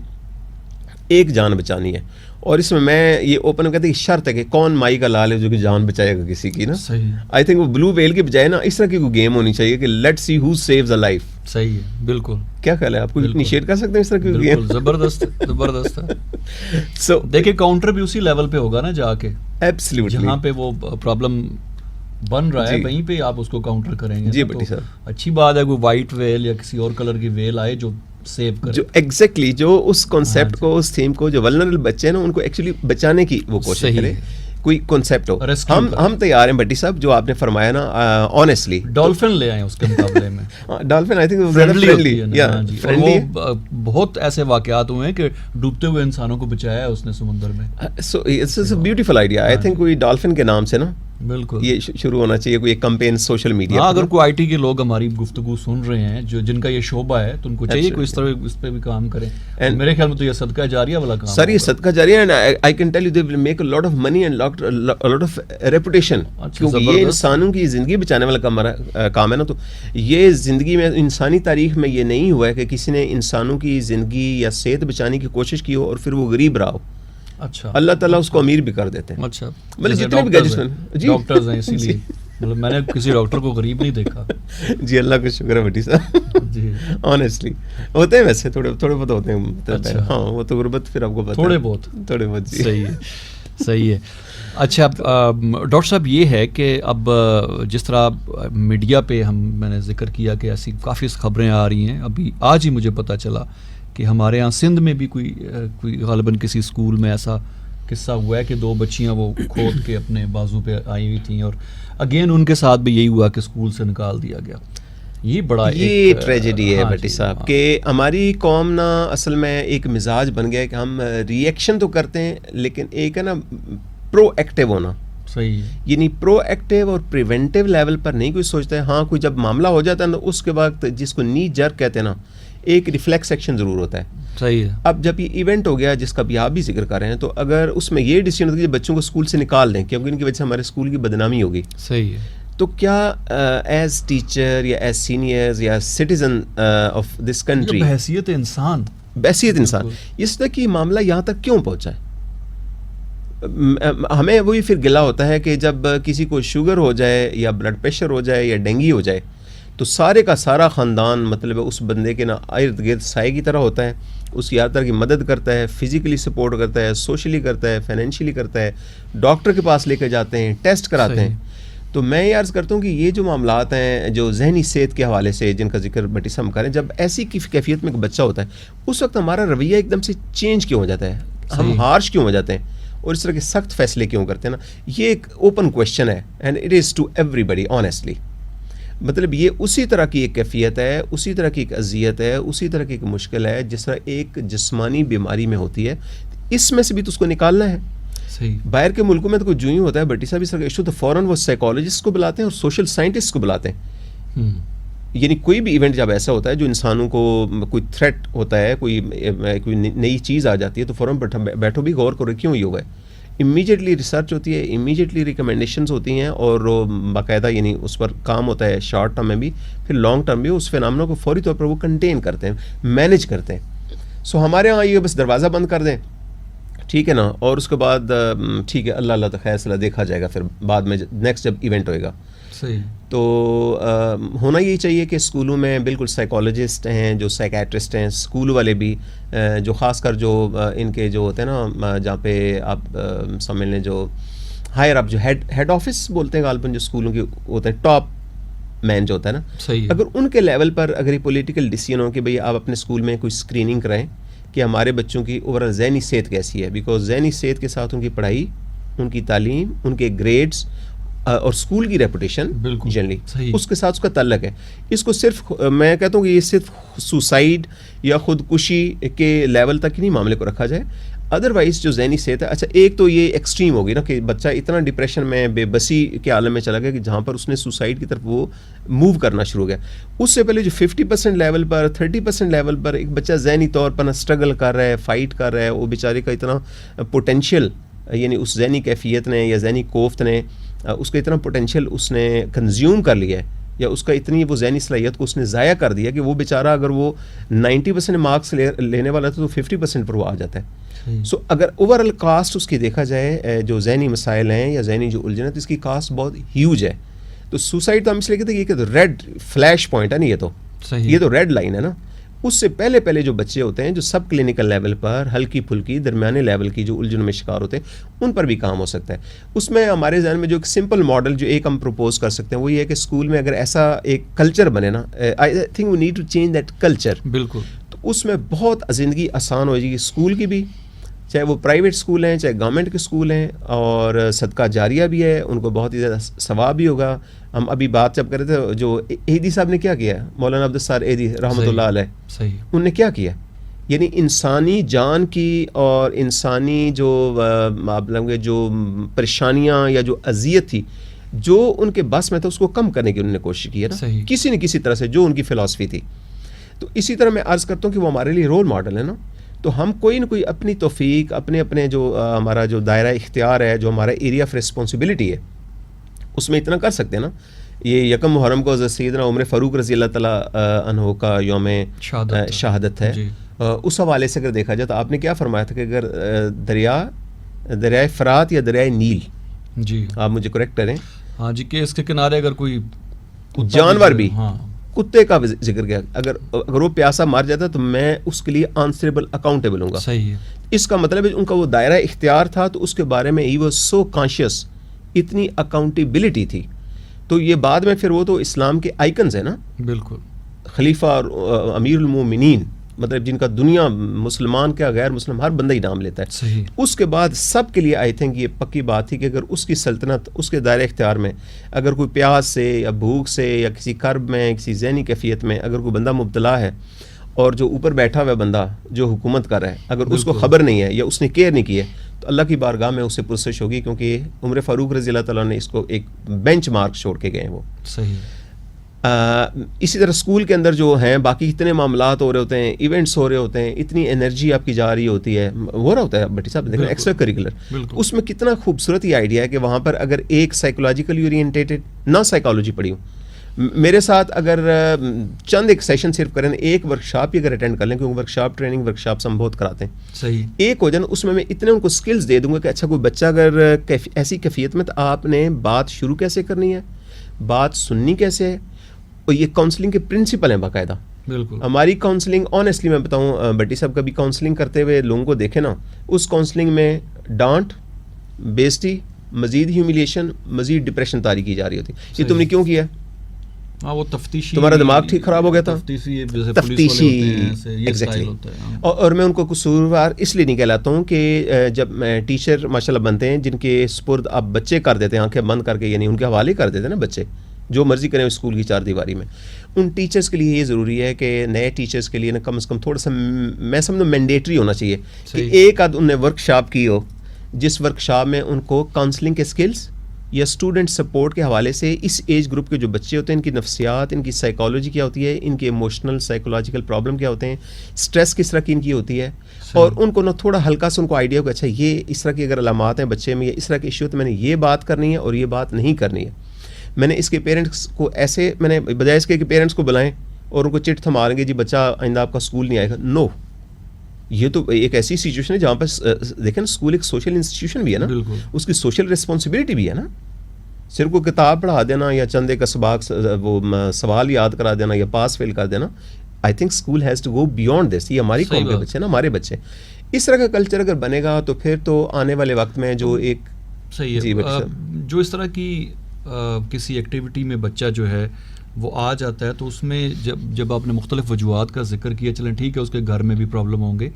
ایک جان بچانی ہے. اور اس میں یہ اوپن کہتے ہیں کہ شرط ہے کہ کون مائی کا لال ہے جو کہ جان بچائے گا کسی کی نا. صحیح. آئی تھنک وہ بلو ویل کے بجائے نا اس طرح کی کوئی گیم ہونی چاہیے کہ let see who saves a life. صحیح ہے, بالکل. کیا خیال ہے آپ کو, اتنی شیئر کر سکتے ہیں اس طرح کی گیم؟ زبردست زبردست ہے. سو دیکھیں کاؤنٹر بھی اسی لیول پہ ہوگا نا جا کے, ایبسلیوٹلی جہاں پہ وہ پرابلم بن رہا ہے وہیں پہ آپ اس کو کاؤنٹر کریں گے. جی بٹی صاحب, اچھی بات ہے کوئی وائٹ ویل یا کسی اور کلر کی ویل آئے جو سیو کرے, جو ایگزیکٹلی جو اس کانسیپٹ کو, اس تھیم کو, جو ولنریبل بچے ہیں نا ان کو ایکچولی بچانے کی وہ کوشش کرے, کوئی کانسیپٹ ہو. ہم تیار ہیں بٹی صاحب, جو آپ نے فرمایا نا آنیسٹلی. ڈولفن لے آئیں اس کے مقابلے میں. Dolphin I think friendly. وہ بہت ایسے واقعات ہوئے ہیں کہ ڈوبتے ہوئے انسانوں کو بچایا ہے اس نے سمندر میں. So it's a beautiful idea. I think کوئی ڈولفن کے نام سے نا بالکل یہ شروع ہونا چاہیے, کوئی ایک کمپین سوشل میڈیا. اگر کوئی آئی ٹی کے لوگ ہماری گفتگو سن رہے ہیں جو جن کا یہ شعبہ ہے تو ان کو چاہیے کوئی اس طرح اس پہ بھی کام کریں. میرے خیال میں تو یہ صدقہ جاریہ والا کام سر, یہ صدقہ جاریہ ہے. I can tell you they will make a lot of money and lot of reputation, کیونکہ یہ انسانوں کی زندگی بچانے والا کام ہے نا. تو یہ زندگی میں انسانی تاریخ میں یہ نہیں ہوا ہے کہ کسی نے انسانوں کی زندگی یا صحت بچانے کی کوشش کی ہو اور پھر وہ غریب رہا ہو. اچھا, اللہ تعالیٰ اس کو امیر بھی کر دیتے ہیں. اچھا, مطلب جتنے بھی گیجٹس ہیں ڈاکٹرز ہیں اسی لیے, مطلب میں نے کسی ڈاکٹر کو غریب نہیں دیکھا. جی اللہ کا شکر ہے بٹی صاحب. جی آنیسٹلی ہوتے ہیں ویسے تھوڑے بہت ہوتے ہیں. ہاں وہ تو غربت پھر آپ کو پتہ تھوڑے ہے, بہت. صحیح ہے, صحیح ہے. اچھا ڈاکٹر صاحب, یہ ہے کہ اب جس طرح میڈیا پہ میں نے ذکر کیا کہ ایسی کافی خبریں آ رہی ہیں. ابھی آج ہی مجھے پتہ چلا کہ ہمارے یہاں سندھ میں بھی کوئی غالباً کسی اسکول میں ایسا قصہ ہوا ہے کہ 2 بچیاں وہ کھود کے اپنے بازو پہ آئی ہوئی تھیں اور اگین ان کے ساتھ بھی یہی ہوا کہ اسکول سے نکال دیا گیا. یہ بڑا یہ ٹریجڈی ہے بٹی صاحب کہ ہماری قوم نا اصل میں ایک مزاج بن گیا ہے کہ ہم ریئیکشن تو کرتے ہیں لیکن ایک ہے نا پرو ایکٹیو ہونا. صحیح. یعنی پرو ایکٹیو اور پریونٹیو لیول پر نہیں کوئی سوچتا ہے. ہاں کوئی جب معاملہ ہو جاتا ہے نا اس کے بعد جس کو نی جرک کہتے ہیں نا, ایک ریفلیکس ایکشن ضرور ہوتا ہے. صحیح ہے. اب جب یہ ایونٹ ہو گیا جس کا بھی آپ بھی ذکر کر رہے ہیں, تو اگر اس میں یہ ڈیسیژن ہوتا ہے کہ بچوں کو اسکول سے نکال دیں کیونکہ ان کی وجہ سے ہمارے اسکول کی بدنامی ہوگی. صحیح ہے. تو کیا ایز ٹیچر یا ایز سینئرز یا سٹیزن آف دس کنٹری, بحیثیت انسان اس طرح کی معاملہ یہاں تک کیوں پہنچا ہے؟ ہمیں وہی پھر گلا ہوتا ہے کہ جب کسی کو شوگر ہو جائے یا بلڈ پریشر ہو جائے یا ڈینگی ہو جائے تو سارے کا سارا خاندان مطلب اس بندے کے نا ارد گرد سائے کی طرح ہوتا ہے, اس کی ہر طرح کی مدد کرتا ہے, فزیکلی سپورٹ کرتا ہے, سوشلی کرتا ہے, فائنینشلی کرتا ہے, ڈاکٹر کے پاس لے کے جاتے ہیں, ٹیسٹ کراتے ہیں. تو میں یہ عرض کرتا ہوں کہ یہ جو معاملات ہیں جو ذہنی صحت کے حوالے سے جن کا ذکر بٹی صاحب کریں, جب ایسی کیفیت میں ایک بچہ ہوتا ہے اس وقت ہمارا رویہ ایک دم سے چینج کیوں ہو جاتا ہے, ہم ہارش کیوں ہو جاتے ہیں اور اس طرح کے سخت فیصلے کیوں کرتے ہیں نا. یہ ایک اوپن کویشچن ہے and it is to everybody honestly. مطلب یہ اسی طرح کی ایک کیفیت ہے, اسی طرح کی ایک اذیت ہے, اسی طرح کی ایک مشکل ہے جس طرح ایک جسمانی بیماری میں ہوتی ہے. اس میں سے بھی تو اس کو نکالنا ہے. صحیح. باہر کے ملکوں میں تو جو ہی ہوتا ہے بٹی صاحب اس طرح کا ایشو تو فوراً وہ سائیکالوجسٹ کو بلاتے ہیں اور سوشل سائنٹسٹ کو بلاتے ہیں. یعنی کوئی بھی ایونٹ جب ایسا ہوتا ہے جو انسانوں کو کوئی تھریٹ ہوتا ہے, کوئی نئی چیز آ جاتی ہے تو فوراً بیٹھو بھی غور کرو کیوں یہ ہوا ہے. امیجیٹلی ریسرچ ہوتی ہے, امیجیٹلی ریکمنڈیشنز ہوتی ہیں اور باقاعدہ یعنی اس پر کام ہوتا ہے شارٹ ٹرم میں بھی, پھر لانگ ٹرم بھی اس فینامنا کو فوری طور پر وہ کنٹین کرتے ہیں, مینیج کرتے ہیں. سو ہمارے یہاں یہ بس دروازہ بند کر دیں, ٹھیک ہے نا, اور اس کے بعد ٹھیک ہے اللہ تو فیصلہ دیکھا جائے گا پھر بعد میں نیکسٹ جب ایونٹ ہوئے گا. صحیح. تو ہونا یہی چاہیے کہ اسکولوں میں بالکل سائیکالوجسٹ ہیں, جو سائیکیٹرسٹ ہیں, اسکول والے بھی جو خاص کر جو ان کے جو ہوتے ہیں نا جہاں پہ آپ سمجھ لیں جو ہائر اپ جو ہیڈ آفس بولتے ہیں غالباً جو اسکولوں کے ہوتے ہیں, ٹاپ مین جو ہوتا ہے نا, صحیح. اگر ان کے لیول پر اگر یہ پولیٹیکل ڈیسیژن ہو کہ بھئی آپ اپنے اسکول میں کوئی اسکریننگ کرائیں کہ ہمارے بچوں کی اوورآل ذہنی صحت کیسی ہے, بیکاز ذہنی صحت کے ساتھ ان کی پڑھائی, ان کی تعلیم, ان کے گریڈز اور اسکول کی ریپوٹیشن جنرلی اس کے ساتھ اس کا تعلق ہے. اس کو صرف میں کہتا ہوں کہ یہ صرف سوسائڈ یا خودکشی کے لیول تک ہی نہیں معاملے کو رکھا جائے. ادروائز جو ذہنی صحت ہے, اچھا ایک تو یہ ایکسٹریم ہوگی نا کہ بچہ اتنا ڈپریشن میں بے بسی کے عالم میں چلا گیا کہ جہاں پر اس نے سوسائڈ کی طرف وہ موو کرنا شروع ہو گیا. اس سے پہلے جو 50% لیول پر 30% لیول پر ایک بچہ ذہنی طور پر اسٹرگل کر رہا ہے, فائٹ کر رہا ہے, وہ بیچارے کا اتنا پوٹینشیل, یعنی اس ذہنی کیفیت نے یا ذہنی کوفت نے اس کا اتنا پوٹینشیل اس نے کنزیوم کر لیا ہے, یا اس کا اتنی وہ ذہنی صلاحیت کو اس نے ضائع کر دیا کہ وہ بیچارہ اگر وہ 90% مارکس لینے والا تھا تو 50% پر وہ آ جاتا ہے. سو اگر اوور آل کاسٹ اس کی دیکھا جائے جو ذہنی مسائل ہیں یا ذہنی جو الجھن ہے, تو اس کی کاسٹ بہت ہیوج ہے. تو سوسائڈ تو ہم اس لیے کہتے ہیں کہ یہ تو ریڈ فلیش پوائنٹ ہے نا, یہ تو ریڈ لائن ہے نا. اس سے پہلے جو بچے ہوتے ہیں جو سب کلینکل لیول پر ہلکی پھلکی درمیانے لیول کی جو الجھن میں شکار ہوتے ہیں, ان پر بھی کام ہو سکتا ہے. اس میں ہمارے ذہن میں جو ایک سمپل ماڈل جو ایک ہم پروپوز کر سکتے ہیں وہ یہ ہے کہ اسکول میں اگر ایسا ایک کلچر بنے نا, I think we need to change that culture. بالکل. تو اس میں بہت زندگی آسان ہو جائے گی اسکول کی بھی, چاہے وہ پرائیویٹ اسکول ہیں چاہے گورنمنٹ کے اسکول ہیں, اور صدقہ جاریہ بھی ہے, ان کو بہت ہی زیادہ ثواب بھی ہوگا. ہم ابھی بات جب کر رہے تھے جو ایدی صاحب نے کیا کیا, مولانا عبدالستار ایدی رحمۃ اللہ علیہ, انہوں نے کیا کیا, یعنی انسانی جان کی اور انسانی جو جو پریشانیاں یا جو اذیت تھی جو ان کے بس میں تھا اس کو کم کرنے کی انہوں نے کوشش کی ہے نا, کسی نہ کسی طرح سے جو ان کی فلاسفی تھی. تو اسی طرح میں عرض کرتا ہوں کہ وہ ہمارے لیے رول ماڈل ہے نا. تو ہم کوئی نہ کوئی اپنی توفیق اپنے جو ہمارا جو دائرہ اختیار ہے, جو ہمارا ایریا آف ریسپانسبلٹی ہے, اس میں اتنا کر سکتے ہیں نا. یہ یکم محرم کو سیدنا عمر فاروق رضی اللہ تعالیٰ عنہ کا یوم شہادت ہے. اس حوالے سے اگر دیکھا جائے تو آپ نے کیا فرمایا تھا کہ اگر دریائے فرات یا دریائے نیل, جی آپ مجھے کریکٹ کریں, ہاں جی, کہ اس کے کنارے اگر کوئی جانور بھی, کتے کا ذکر کیا, اگر وہ پیاسا مار جاتا تو میں اس کے لیے آنسریبل اکاؤنٹیبل ہوں گا. صحیح ہے. اس کا مطلب ہے ان کا وہ دائرہ اختیار تھا تو اس کے بارے میں ہی وہ سو کانشیس, اتنی اکاؤنٹیبلٹی تھی. تو یہ بعد میں پھر وہ تو اسلام کے آئیکنز ہیں نا, بالکل, خلیفہ اور امیر المومنین, مطلب جن کا دنیا مسلمان کا غیر مسلم ہر بندہ ہی نام لیتا ہے. صحیح. اس کے بعد سب کے لیے آئی تھنک یہ پکی بات تھی کہ اگر اس کی سلطنت اس کے دائرہ اختیار میں اگر کوئی پیاس سے یا بھوک سے یا کسی کرب میں کسی ذہنی کیفیت میں اگر کوئی بندہ مبتلا ہے, اور جو اوپر بیٹھا ہوا بندہ جو حکومت کر رہا ہے اگر اس کو خبر نہیں ہے یا اس نے کیئر نہیں کی ہے, تو اللہ کی بارگاہ میں اسے پرسش ہوگی, کیونکہ عمر فاروق رضی اللہ تعالیٰ نے اس کو ایک بینچ مارک چھوڑ کے گئے ہیں وہ. صحیح. اسی طرح اسکول کے اندر جو ہیں باقی اتنے معاملات ہو رہے ہوتے ہیں, ایونٹس ہو رہے ہوتے ہیں, اتنی انرجی آپ کی جا رہی ہوتی ہے, ہو رہا ہوتا ہے بھٹی صاحب دیکھیں ایکسٹرا کریکولر, اس میں کتنا خوبصورت یہ آئیڈیا ہے کہ وہاں پر اگر ایک سائیکولوجیکلی اورینٹیڈ نہ سائیکالوجی پڑھی ہوں, میرے ساتھ اگر چند ایک سیشن صرف کریں, ایک ورکشاپ ہی اگر اٹینڈ کر لیں, کیونکہ ورکشاپ ٹریننگ ورکشاپس ہم بہت کراتے ہیں, صحیح, ایک ہو جائے اس میں اتنے ان کو سکلز دے دوں گا کہ اچھا کوئی بچہ اگر ایسی کیفیت میں, تو آپ نے بات شروع کیسے کرنی ہے, بات سننی کیسے ہے, اور یہ کاؤنسلنگ کے پرنسپل ہیں باقاعدہ. بالکل. ہماری کاؤنسلنگ آنیسٹلی میں بتاؤں بٹی صاحب, کبھی کاؤنسلنگ کرتے ہوئے لوگوں کو دیکھیں نا, اس کاؤنسلنگ میں ڈانٹ, بےزتی, مزید ہیوملیشن, مزید ڈپریشن طاری کی جا رہی ہوتی. یہ تم نے کیوں کیا؟ وہ تفتیشی, تمہارا دماغ ٹھیک خراب ہو گیا تھا, تفتیشی ایگزیکٹلی. اور میں ان کو قصوروار اس لیے نہیں کہلاتا ہوں کہ جب ٹیچر ماشاء اللہ بنتے ہیں جن کے سپرد آپ بچے کر دیتے ہیں آنکھیں بند کر کے, یعنی ان کے حوالے کر دیتے ہیں نا بچے, جو مرضی کریں اسکول کی چار دیواری میں, ان ٹیچرز کے لیے یہ ضروری ہے کہ نئے ٹیچرز کے لیے نا کم از کم تھوڑا سا میں سمجھوں مینڈیٹری ہونا چاہیے کہ ایک آدھ ان نے ورک شاپ کی ہو, جس ورک شاپ میں ان کو کاؤنسلنگ کے سکلز یا اسٹوڈنٹ سپورٹ کے حوالے سے اس ایج گروپ کے جو بچے ہوتے ہیں ان کی نفسیات, ان کی سائیکالوجی کیا ہوتی ہے, ان کے ایموشنل سائیکولوجیکل پرابلم کیا ہوتے ہیں, اسٹریس کس طرح کی ان کی ہوتی ہے, اور ان کو نا تھوڑا ہلکا سا ان کو آئیڈیا ہو کہ اچھا یہ اس طرح کی اگر علامات ہیں بچے میں یا اس طرح کی ایشو, تو میں نے یہ بات کرنی ہے اور یہ بات نہیں کرنی ہے. میں نے اس کے پیرنٹس کو ایسے, میں نے بجائے اس کے کہ پیرنٹس کو بلائیں اور ان کو چٹ تھما لیں گے جی بچہ آئندہ آپ کا اسکول نہیں آئے گا, نو, یہ تو ایک ایسی سچویشن ہے جہاں پر دیکھیں نا اسکول ایک سوشل انسٹیٹیوشن بھی ہے نا, اس کی سوشل ریسپانسبلٹی بھی ہے نا. صرف کو کتاب پڑھا دینا یا چند ایک اسباق وہ سوال یاد کرا دینا یا پاس فیل کر دینا, I think school has to go beyond this. یہ ہماری قوم کے بچے نا, ہمارے بچے, اس طرح کا کلچر اگر بنے گا تو پھر تو آنے والے وقت میں جو ایک صحیح ہے, جو اس طرح کی کسی ایکٹیویٹی میں بچہ جو ہے وہ آ جاتا ہے, تو اس میں جب آپ نے مختلف وجوہات کا ذکر کیا, چلیں ٹھیک ہے اس کے گھر میں بھی پرابلم ہوں گے,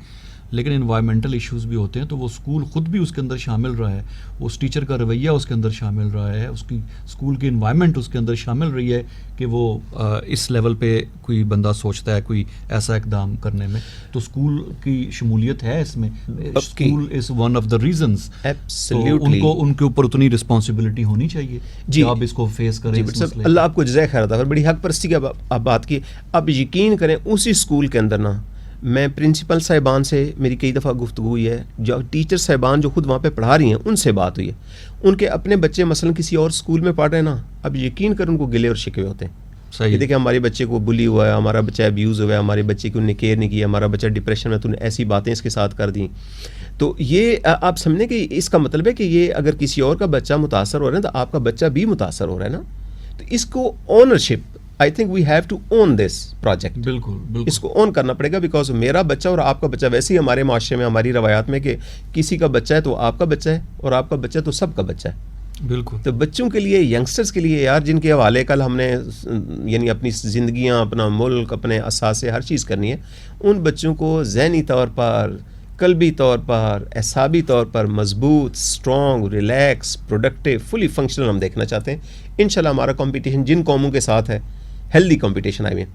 لیکن انوائرمنٹل ایشوز بھی ہوتے ہیں, تو وہ اسکول خود بھی اس کے اندر شامل رہا ہے, اس ٹیچر کا رویہ اس کے اندر شامل رہا ہے, اس کی اسکول کی انوائرمنٹ اس کے اندر شامل رہی ہے کہ وہ اس لیول پہ کوئی بندہ سوچتا ہے کوئی ایسا اقدام کرنے میں, تو اسکول کی شمولیت ہے اس میں. School is one of the reasons. ان کے اوپر اتنی رسپانسبلٹی ہونی چاہیے کہ آپ اس کو فیس کریں. اللہ آپ کو جزائے خیر عطا فرمائے. بڑی حق پرستی کی آپ بات کی. آپ یقین کریں اسی اسکول کے اندر نا, میں پرنسپل صاحبان سے میری کئی دفعہ گفتگو ہوئی ہے, جو ٹیچر صاحبان جو خود وہاں پہ پڑھا رہی ہیں ان سے بات ہوئی ہے, ان کے اپنے بچے مثلا کسی اور اسکول میں پڑھ رہے ہیں نا, اب یقین کریں ان کو گلے اور شکوے ہوتے ہیں. صحیح, دیکھیں ہمارے بچے کو بلی ہوا ہے, ہمارا بچہ ابیوز ہوا ہے, ہمارے بچے کی انہوں نے کیئر نہیں کیا, ہمارا بچہ ڈپریشن میں, تو نے ایسی باتیں اس کے ساتھ کر دیں. تو یہ آپ سمجھیں کہ اس کا مطلب ہے کہ یہ اگر کسی اور کا بچہ متاثر ہو رہا ہے تو آپ کا بچہ بھی متاثر ہو رہا ہے نا. تو اس کو ownership, I think we have to own this project. بالکل اس کو اون کرنا پڑے گا, بیکاز میرا بچہ اور آپ کا بچہ, ویسے ہی ہمارے معاشرے میں ہماری روایات میں کہ کسی کا بچہ ہے تو آپ کا بچہ ہے, اور آپ کا بچہ تو سب کا بچہ ہے. بالکل. تو بچوں کے لیے, ینگسٹرز کے لیے یار, جن کے حوالے کل ہم نے یعنی اپنی زندگیاں, اپنا ملک, اپنے اثاثے, ہر چیز کرنی ہے, ان بچوں کو ذہنی طور پر, قلبی طور پر, اعصابی طور پر مضبوط, strong, relax, productive, fully functional ہم دیکھنا چاہتے ہیں. انشاءاللہ ہمارا کمپٹیشن جن قوموں کے ساتھ ہے, ہیلدی کمپٹیشن آئی مین,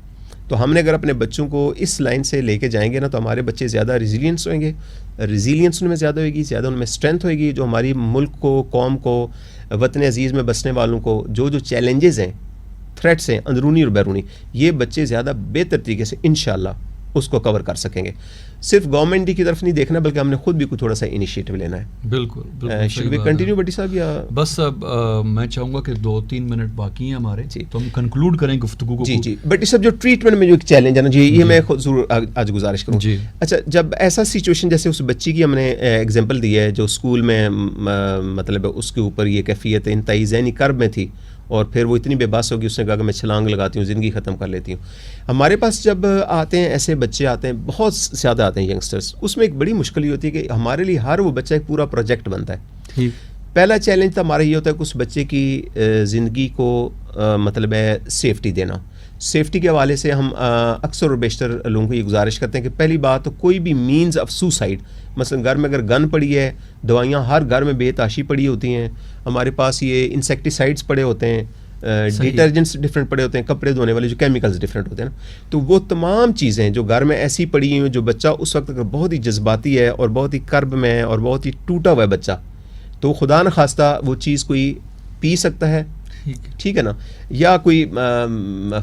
تو ہم نے اگر اپنے بچوں کو اس لائن سے لے کے جائیں گے نا, تو ہمارے بچے زیادہ ریزیلینس ہوئیں گے, ریزیلینس ان میں زیادہ ہوئے گی, زیادہ ان میں اسٹرینتھ ہوئے گی, جو ہماری ملک کو, قوم کو, وطن عزیز میں بسنے والوں کو جو چیلنجز ہیں, تھریٹس ہیں اندرونی اور بیرونی, یہ بچے زیادہ بہتر طریقے سے انشاءاللہ اس کو کور کر سکیں گے. صرف گورنمنٹ کی طرف نہیں دیکھنا, بلکہ ہم نے خود بھی کوئی تھوڑا سا انیشیٹو لینا ہے. بالکل. شوڈ وی کنٹینیو بٹی صاحب, یا بس میں چاہوں گا کہ 2-3 منٹ باقی ہیں ہمارے, تو ہم کنکلوڈ کریں گفتگو کو. جی بٹی صاحب, جو ٹریٹمنٹ میں جو ایک چیلنج ہے نا جی, یہ میں ضرور آج گزارش کروں. جی اچھا, جب ایسا سچویشن جیسے اس بچی کی ہم نے ایگزامپل دی ہے جو اسکول میں مطلب اس کے اوپر یہ کیفیت انتہائی ذہنی کرب میں تھی, اور پھر وہ اتنی بے بس ہوگی, اس نے کہا کہ میں چھلانگ لگاتی ہوں, زندگی ختم کر لیتی ہوں. ہمارے پاس جب آتے ہیں ایسے بچے, آتے ہیں بہت زیادہ آتے ہیں ینگسٹرز, اس میں ایک بڑی مشکل یہ ہوتی ہے کہ ہمارے لیے ہر وہ بچہ ایک پورا پروجیکٹ بنتا ہے. پہلا چیلنج تو ہمارا یہ ہوتا ہے کہ اس بچے کی زندگی کو مطلب ہے سیفٹی دینا. سیفٹی کے حوالے سے ہم اکثر اور بیشتر لوگوں کو یہ گزارش کرتے ہیں کہ پہلی بات تو کوئی بھی مینز آف سوسائڈ, مثلا گھر میں اگر گن پڑی ہے, دوائیاں ہر گھر میں بے تاشی پڑی ہوتی ہیں, ہمارے پاس یہ انسیکٹیسائڈس پڑے ہوتے ہیں, ڈٹرجنٹس ڈفرینٹ پڑے ہوتے ہیں, کپڑے دھونے والے جو کیمیکلز ڈفرینٹ ہوتے ہیں نا, تو وہ تمام چیزیں جو گھر میں ایسی پڑی ہیں, جو بچہ اس وقت اگر بہت ہی جذباتی ہے اور بہت ہی کرب میں ہے اور بہت ہی ٹوٹا ہوا ہے بچہ, تو خدا نخواستہ وہ چیز کوئی پی سکتا ہے, ٹھیک ہے نا, یا کوئی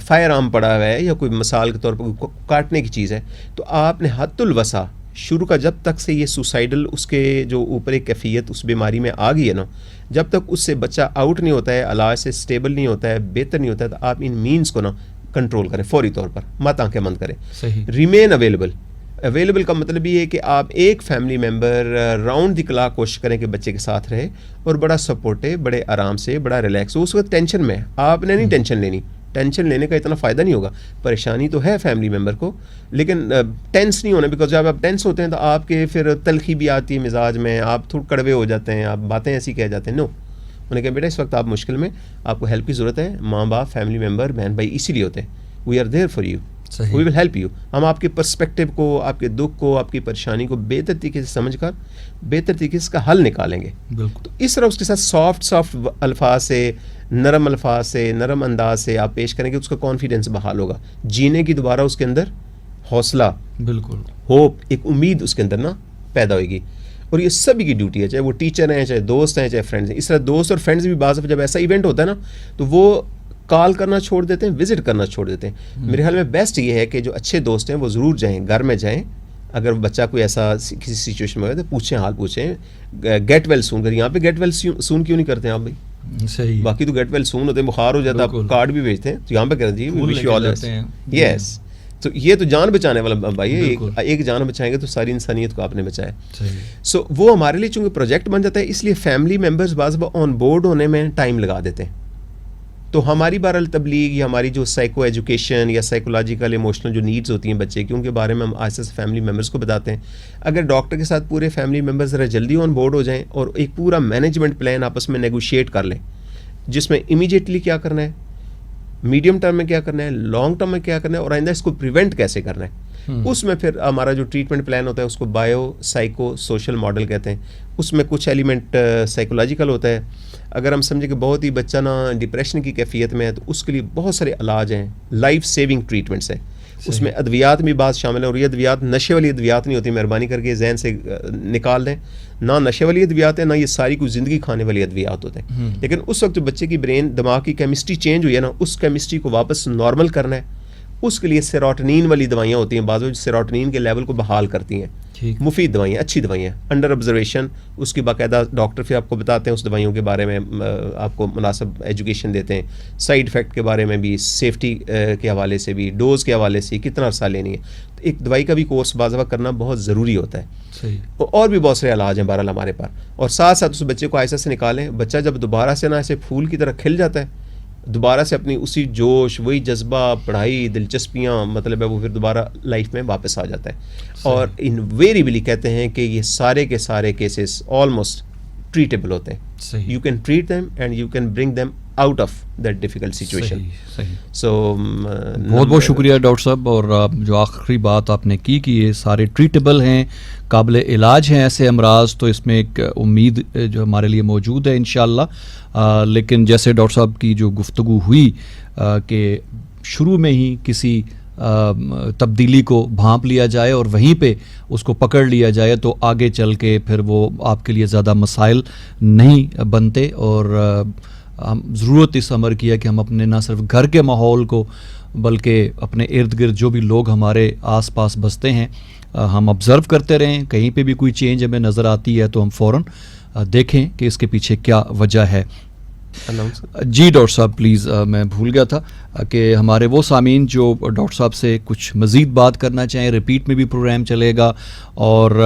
فائر آرم پڑا ہوا ہے, یا کوئی مثال کے طور پر کاٹنے کی چیز ہے, تو آپ نے حد الوسع شروع کا, جب تک سے یہ سوسائڈل اس کے جو اوپر ایک کیفیت اس بیماری میں آ گئی ہے نا, جب تک اس سے بچہ آؤٹ نہیں ہوتا ہے, علاج سے سٹیبل نہیں ہوتا ہے, بہتر نہیں ہوتا ہے, تو آپ ان مینز کو نا کنٹرول کریں فوری طور پر, مت آنکھیں بند کریں. ریمین اویلیبل کا مطلب یہ ہے کہ آپ ایک family member round the clock کوشش کریں کہ بچے کے ساتھ رہے, اور بڑا سپورٹے, بڑے آرام سے, بڑا ریلیکس ہو. اس وقت ٹینشن میں آپ نے نہیں ٹینشن لینی, ٹینشن لینے کا اتنا فائدہ نہیں ہوگا. پریشانی تو ہے فیملی ممبر کو, لیکن ٹینس نہیں ہونا, بیکاز جب آپ ٹینس ہوتے ہیں تو آپ کے پھر تلخی بھی آتی ہے مزاج میں, آپ تھوڑے کڑوے ہو جاتے ہیں, آپ باتیں ایسی کہہ جاتے ہیں. نو, انہوں نے کہا بیٹا اس وقت آپ مشکل میں, آپ کو ہیلپ کی ضرورت ہے. ماں باپ, فیملی ممبر, بہن بھائی اسی لیے ہوتے ہیں. We are there for you, we will help you. ہم آپ کے پرسپیکٹیو کو, آپ کے دکھ کو, آپ کی پریشانی کو بہتر طریقے سے سمجھ کر بہتر طریقے سے اس کا حل نکالیں گے. بالکل. تو اس طرح اس کے ساتھ سافٹ الفاظ سے, نرم الفاظ سے, نرم انداز سے آپ پیش کریں گے, اس کا کانفیڈنس بحال ہوگا, جینے کی دوبارہ اس کے اندر حوصلہ, بالکل ہوپ, ایک امید اس کے اندر نا پیدا ہوئے گی. اور یہ سبھی کی ڈیوٹی ہے, چاہے وہ ٹیچر ہیں, چاہے دوست ہیں, چاہے فرینڈز ہیں. اس طرح دوست اور فرینڈز بھی بعض جب ایسا ایونٹ ہوتا ہے نا, تو وہ کال کرنا چھوڑ دیتے ہیں, وزٹ کرنا چھوڑ دیتے ہیں. میرے خیال میں بیسٹ یہ ہے کہ جو اچھے دوست ہیں وہ ضرور جائیں, گھر میں جائیں. اگر بچہ کوئی ایسا کسی سچویشن میں ہو تو پوچھیں, حال پوچھیں. گیٹ ویل سون کر, یہاں پہ گیٹ ویل سون کیوں نہیں کرتے ہیں آپ بھائی؟ صحیح. باقی تو گیٹ ویل سون ہوتے ہیں, بخار ہو جاتا ہے, آپ کارڈ بھی بھیجتے ہیں, تو یہاں پہ کہتے ہیں جی وی wish you all the best. یس, تو یہ تو جان بچانے والا بھائی ہے, ایک جان بچائیں گے تو ساری انسانیت کو آپ نے بچایا. سو وہ ہمارے لیے چونکہ پروجیکٹ بن جاتا ہے, اس لیے فیملی ممبرز بعض آن بورڈ ہونے میں ٹائم لگا دیتے ہیں. تو ہماری بہرحال تبلیغ یا ہماری جو سائیکو ایجوکیشن یا سائیکولوجیکل ایموشنل جو نیڈز ہوتی ہیں بچے کی, ان کے بارے میں ہم آہستہ سے فیملی ممبرس کو بتاتے ہیں. اگر ڈاکٹر کے ساتھ پورے فیملی ممبرز ذرا جلدی آن بورڈ ہو جائیں اور ایک پورا مینجمنٹ پلان آپس میں نیگوشیٹ کر لیں, جس میں امیجیٹلی کیا کرنا ہے, میڈیم ٹرم میں کیا کرنا ہے, لانگ ٹرم میں کیا کرنا ہے, اور آئندہ اس کو پریونٹ کیسے کرنا ہے. اس میں پھر ہمارا جو ٹریٹمنٹ پلان ہوتا ہے اس کو بایو سائیکو سوشل ماڈل کہتے ہیں. اس میں کچھ ایلیمنٹ سائیکولوجیکل ہوتا ہے. اگر ہم سمجھیں کہ بہت ہی بچہ نا ڈپریشن کی کیفیت میں ہے تو اس کے لیے بہت سارے علاج ہیں, لائف سیونگ ٹریٹمنٹس ہیں. اس میں ادویات بھی بعض شامل ہیں, اور یہ ادویات نشے والی ادویات نہیں ہوتی, مہربانی کر کے ذہن سے نکال دیں. نہ نشے والی ادویات ہیں, نہ یہ ساری کوئی زندگی کھانے والی ادویات ہوتے ہیں. لیکن اس وقت جو بچے کی برین دماغ کی کیمسٹری چینج ہوئی ہے نا, اس کیمسٹری کو واپس نارمل کرنا ہے. اس کے لیے سیروٹونین والی دوائیاں ہوتی ہیں, بعض جو سیروٹونین کے لیول کو بحال کرتی ہیں. مفید دوائیاں, اچھی دوائیاں, انڈر آبزرویشن. اس کی باقاعدہ ڈاکٹر پھر آپ کو بتاتے ہیں اس دوائیوں کے بارے میں, آپ کو مناسب ایجوکیشن دیتے ہیں. سائیڈ افیکٹ کے بارے میں بھی, سیفٹی کے حوالے سے بھی, ڈوز کے حوالے سے کتنا عرصہ لینی ہے. تو ایک دوائی کا بھی کورس بعض وقت کرنا بہت ضروری ہوتا ہے. اور بھی بہت سارے علاج ہیں بہرحال ہمارے پاس. اور ساتھ ساتھ اس بچے کو آہستہ سے نکالیں. بچہ جب دوبارہ سے نا ایسے پھول کی طرح کھل جاتا ہے, دوبارہ سے اپنی اسی جوش, وہی جذبہ, پڑھائی, دلچسپیاں, مطلب ہے وہ پھر دوبارہ لائف میں واپس آ جاتا ہے. اور انویریبلی کہتے ہیں کہ یہ سارے کے سارے کیسز آلموسٹ ٹریٹیبل ہوتے ہیں. You can treat them and you can bring them out of that difficult situation. So بہت بہت شکریہ ڈاکٹر صاحب. اور جو آخری بات آپ نے کی کہ یہ سارے ٹریٹیبل ہیں, قابل علاج ہیں ایسے امراض, تو اس میں ایک امید جو ہمارے لیے موجود ہے انشاءاللہ. لیکن جیسے ڈاکٹر صاحب کی جو گفتگو ہوئی کہ شروع میں ہی کسی تبدیلی کو بھانپ لیا جائے اور وہیں پہ اس کو پکڑ لیا جائے تو آگے چل کے پھر وہ آپ کے لیے زیادہ مسائل نہیں بنتے. اور ہم ضرورت اس امر کی ہے کہ ہم اپنے نہ صرف گھر کے ماحول کو بلکہ اپنے ارد گرد جو بھی لوگ ہمارے آس پاس بستے ہیں ہم آبزرو کرتے رہیں. کہیں پہ بھی کوئی چینج ہمیں نظر آتی ہے تو ہم فوراً دیکھیں کہ اس کے پیچھے کیا وجہ ہے. جی ڈاکٹر صاحب پلیز, میں بھول گیا تھا کہ ہمارے وہ سامعین جو ڈاکٹر صاحب سے کچھ مزید بات کرنا چاہیں, ریپیٹ میں بھی پروگرام چلے گا, اور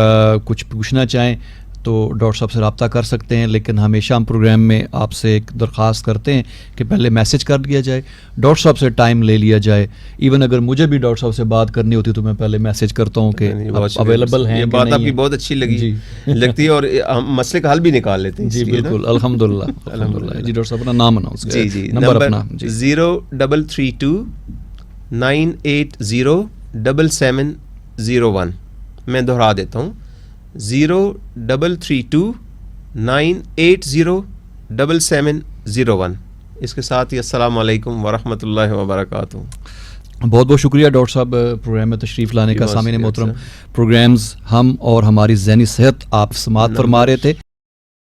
کچھ پوچھنا چاہیں تو ڈاکٹر صاحب سے رابطہ کر سکتے ہیں. لیکن ہمیشہ ہم پروگرام میں آپ سے ایک درخواست کرتے ہیں کہ پہلے میسج کر دیا جائے, ڈاکٹر صاحب سے ٹائم لے لیا جائے. ایون اگر مجھے بھی ڈاکٹر صاحب سے بات کرنی ہوتی تو میں پہلے میسج کرتا ہوں کہ اویلیبل ہیں. یہ بات آپ کی بہت اچھی لگی لگتی ہے, اور ہم مسئلے کا حل بھی نکال لیتے ہیں. جی بالکل, الحمدللہ الحمدللہ. جی ڈاکٹر صاحب اپنا نام اناؤنس کریں. جی نمبر اپنا 0332 980 7701. میں دہرا دیتا ہوں 0332 980 7701. اس کے ساتھ ہی السلام علیکم ورحمۃ اللہ وبرکاتہ. بہت بہت شکریہ ڈاکٹر صاحب پروگرام میں تشریف لانے کا. سامعین محترم, پروگرامز ہم اور ہماری ذہنی صحت آپ سماعت فرما رہے تھے.